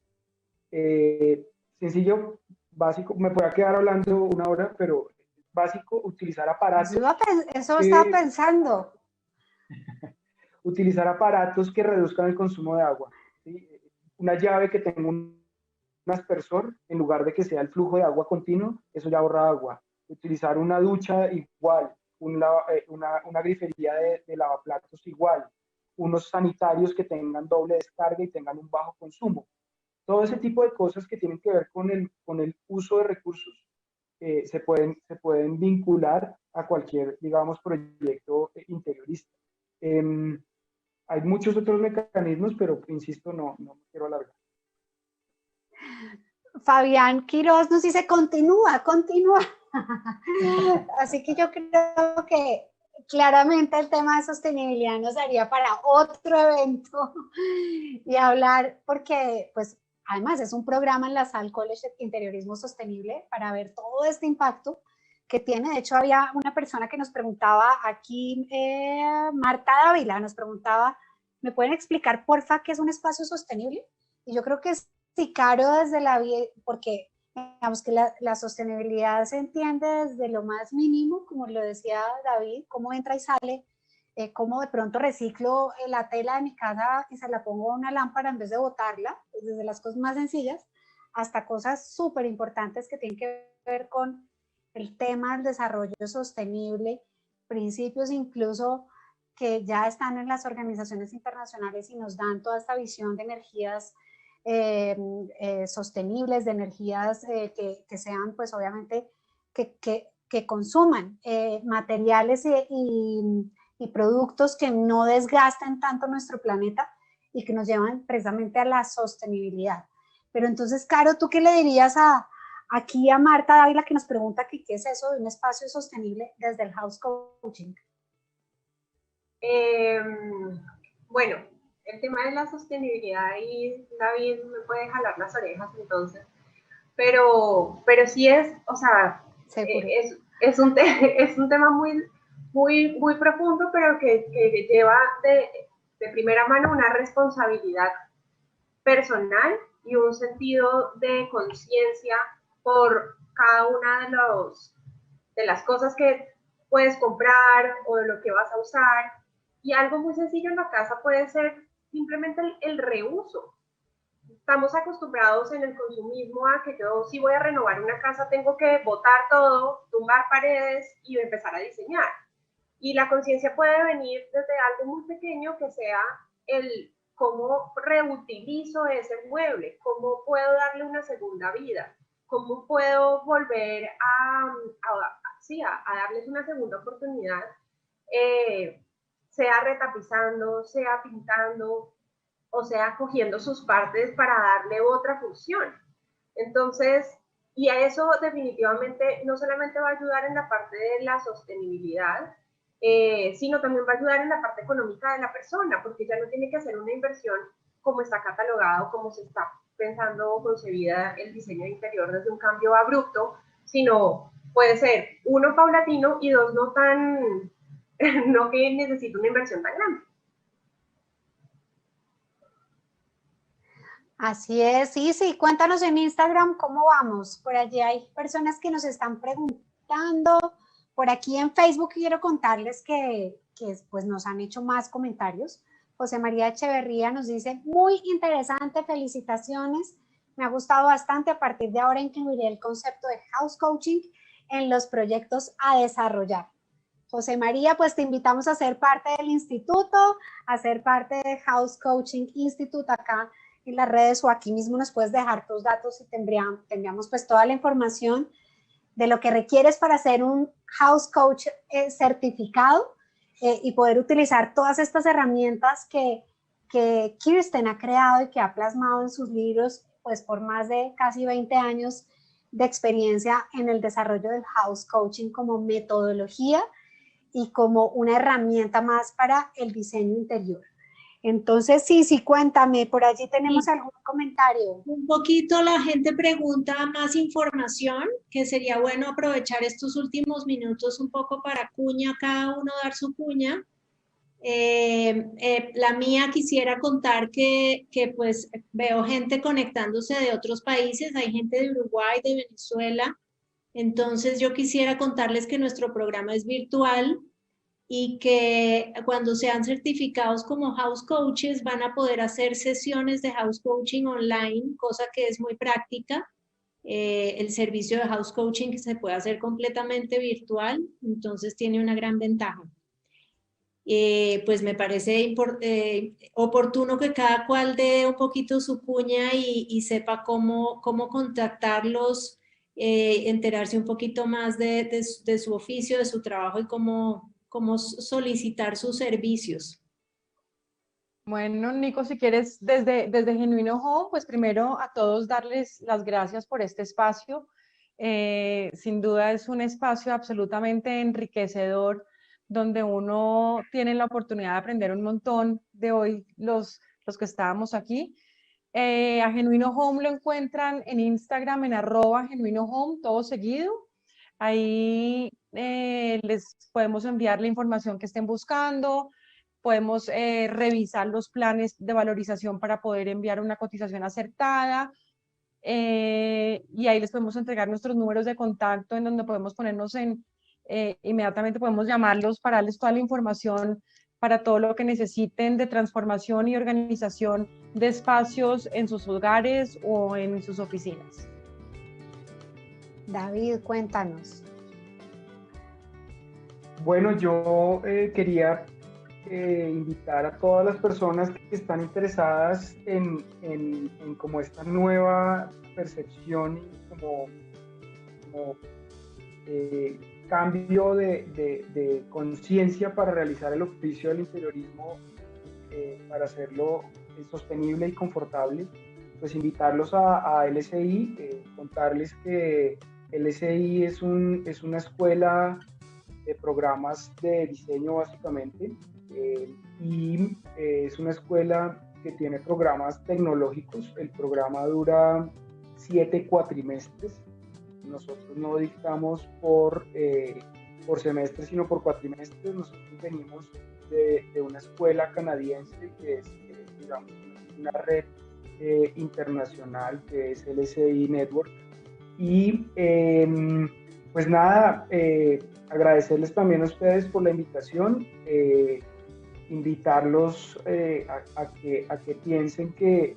Sencillo, básico, me podría quedar hablando una hora, pero básico, utilizar aparatos. Eso estaba pensando. Utilizar aparatos que reduzcan el consumo de agua, ¿sí? Una llave que tenga un aspersor, en lugar de que sea el flujo de agua continuo, eso ya ahorra agua. Utilizar una ducha igual, una grifería de lavaplatos igual, unos sanitarios que tengan doble descarga y tengan un bajo consumo. Todo ese tipo de cosas que tienen que ver con el uso de recursos se pueden vincular a cualquier, digamos, proyecto interiorista. Hay muchos otros mecanismos, pero insisto, no me quiero alargar. Fabián Quiroz nos dice, continúa. Así que yo creo que claramente el tema de sostenibilidad nos daría para otro evento y hablar, porque pues además es un programa en la Salle College de Interiorismo Sostenible para ver todo este impacto que tiene. De hecho, había una persona que nos preguntaba aquí, Marta Dávila, nos preguntaba, ¿me pueden explicar, porfa, qué es un espacio sostenible? Y yo creo que sí, Caro, desde la vida, porque digamos que la sostenibilidad se entiende desde lo más mínimo, como lo decía David, cómo entra y sale, cómo de pronto reciclo la tela de mi casa y se la pongo a una lámpara en vez de botarla, pues desde las cosas más sencillas hasta cosas súper importantes que tienen que ver con el tema del desarrollo sostenible, principios incluso que ya están en las organizaciones internacionales y nos dan toda esta visión de energías sostenibles, de energías que sean pues obviamente que consuman materiales y productos que no desgasten tanto nuestro planeta y que nos llevan precisamente a la sostenibilidad. Pero entonces, Caro, ¿tú qué le dirías aquí a Marta Dávila, que nos pregunta qué es eso de un espacio sostenible desde el House Coaching? Bueno, el tema de la sostenibilidad y David me puede jalar las orejas entonces, pero sí es, o sea, es un tema muy profundo, pero que lleva de primera mano una responsabilidad personal y un sentido de conciencia por cada una de las cosas que puedes comprar o de lo que vas a usar. Y algo muy sencillo en la casa puede ser simplemente el reuso. Estamos acostumbrados en el consumismo a que yo, si voy a renovar una casa, tengo que botar todo, tumbar paredes y empezar a diseñar. Y la conciencia puede venir desde algo muy pequeño, que sea el cómo reutilizo ese mueble, cómo puedo darle una segunda vida, cómo puedo volver a darles una segunda oportunidad, sea retapizando, sea pintando, o sea cogiendo sus partes para darle otra función. Entonces, y a eso definitivamente no solamente va a ayudar en la parte de la sostenibilidad, sino también va a ayudar en la parte económica de la persona, porque ya no tiene que hacer una inversión como está catalogado, como se está pensando o concebida el diseño de interior desde un cambio abrupto, sino puede ser uno paulatino y dos no tan, no que necesite una inversión tan grande. Así es, sí, cuéntanos en Instagram cómo vamos. Por allí hay personas que nos están preguntando. Por aquí en Facebook quiero contarles que pues nos han hecho más comentarios. José María Echeverría nos dice, muy interesante, felicitaciones. Me ha gustado bastante. A partir de ahora incluiré el concepto de house coaching en los proyectos a desarrollar. José María, pues te invitamos a ser parte del instituto, a ser parte de House Coaching Institute acá en las redes, o aquí mismo nos puedes dejar tus datos y tendríamos pues toda la información de lo que requieres para ser un house coach certificado y poder utilizar todas estas herramientas que Kirsten ha creado y que ha plasmado en sus libros pues por más de casi 20 años de experiencia en el desarrollo del house coaching como metodología y como una herramienta más para el diseño interior. Entonces, sí, cuéntame, por allí tenemos algún comentario. Un poquito la gente pregunta más información, que sería bueno aprovechar estos últimos minutos un poco para cuña, cada uno dar su cuña. La mía quisiera contar que pues veo gente conectándose de otros países, hay gente de Uruguay, de Venezuela, entonces yo quisiera contarles que nuestro programa es virtual y que cuando sean certificados como house coaches van a poder hacer sesiones de house coaching online, cosa que es muy práctica. El servicio de house coaching se puede hacer completamente virtual, entonces tiene una gran ventaja. Pues me parece oportuno que cada cual dé un poquito su cuña y sepa cómo contactarlos, enterarse un poquito más de su oficio, de su trabajo y cómo solicitar sus servicios. Bueno, Nico, si quieres, desde Genuino Home, pues primero a todos darles las gracias por este espacio. Sin duda es un espacio absolutamente enriquecedor, donde uno tiene la oportunidad de aprender un montón de hoy los que estábamos aquí. A Genuino Home lo encuentran en Instagram en @genuinohome, todo seguido. Ahí les podemos enviar la información que estén buscando, podemos revisar los planes de valorización para poder enviar una cotización acertada, y ahí les podemos entregar nuestros números de contacto en donde podemos ponernos inmediatamente podemos llamarlos para darles toda la información para todo lo que necesiten de transformación y organización de espacios en sus hogares o en sus oficinas. David, cuéntanos. Bueno, yo quería invitar a todas las personas que están interesadas en como esta nueva percepción y como cambio de conciencia para realizar el oficio del interiorismo, para hacerlo sostenible y confortable, pues invitarlos a LSI, contarles que LSI es una escuela de programas de diseño básicamente, y es una escuela que tiene programas tecnológicos. El programa dura 7 cuatrimestres. Nosotros no dictamos por semestre, sino por cuatrimestres. Nosotros venimos de una escuela canadiense que es, digamos, una red internacional que es LSI Network. Y pues nada, agradecerles también a ustedes por la invitación, invitarlos a que piensen que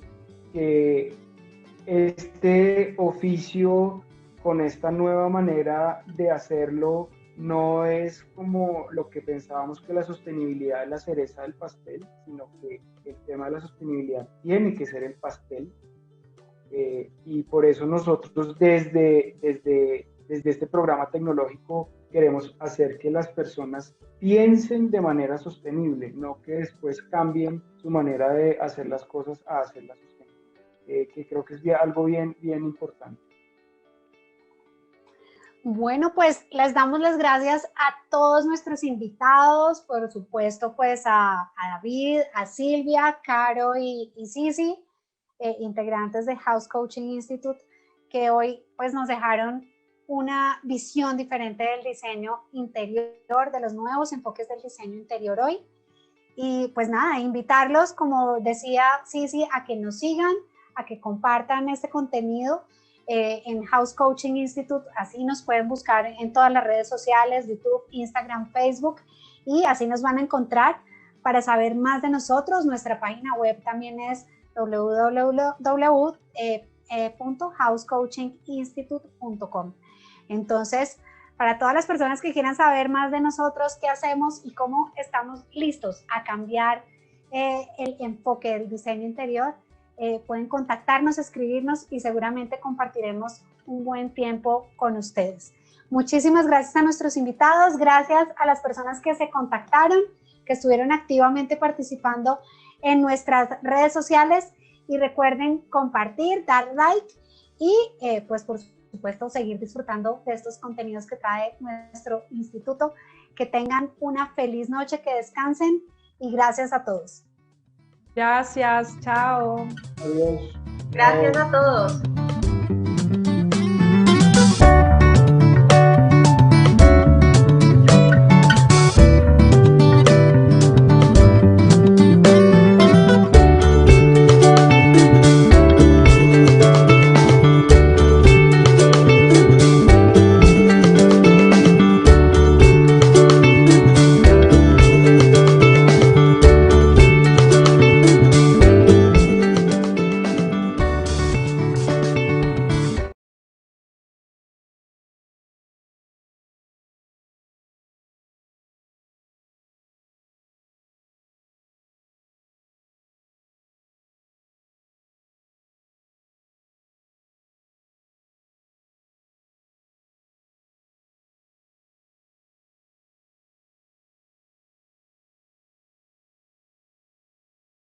este oficio con esta nueva manera de hacerlo no es como lo que pensábamos, que la sostenibilidad es la cereza del pastel, sino que el tema de la sostenibilidad tiene que ser el pastel. Y por eso nosotros desde este programa tecnológico queremos hacer que las personas piensen de manera sostenible, no que después cambien su manera de hacer las cosas a hacerlas sostenibles, que creo que es algo bien importante. Bueno, pues les damos las gracias a todos nuestros invitados, por supuesto, pues a David, a Silvia, Caro y Sisi, integrantes de House Coaching Institute, que hoy pues nos dejaron una visión diferente del diseño interior, de los nuevos enfoques del diseño interior hoy. Y pues nada, invitarlos, como decía Sisi, a que nos sigan, a que compartan este contenido en House Coaching Institute. Así nos pueden buscar en todas las redes sociales, YouTube, Instagram, Facebook, y así nos van a encontrar para saber más de nosotros. Nuestra página web también es www.housecoachinginstitute.com. Entonces, para todas las personas que quieran saber más de nosotros, qué hacemos y cómo estamos listos a cambiar el enfoque del diseño interior, pueden contactarnos, escribirnos y seguramente compartiremos un buen tiempo con ustedes. Muchísimas gracias a nuestros invitados, gracias a las personas que se contactaron, que estuvieron activamente participando en nuestras redes sociales, y recuerden compartir, dar like y pues por supuesto seguir disfrutando de estos contenidos que trae nuestro instituto. Que tengan una feliz noche, que descansen y gracias a todos. Gracias, chao. Adiós. Gracias a todos.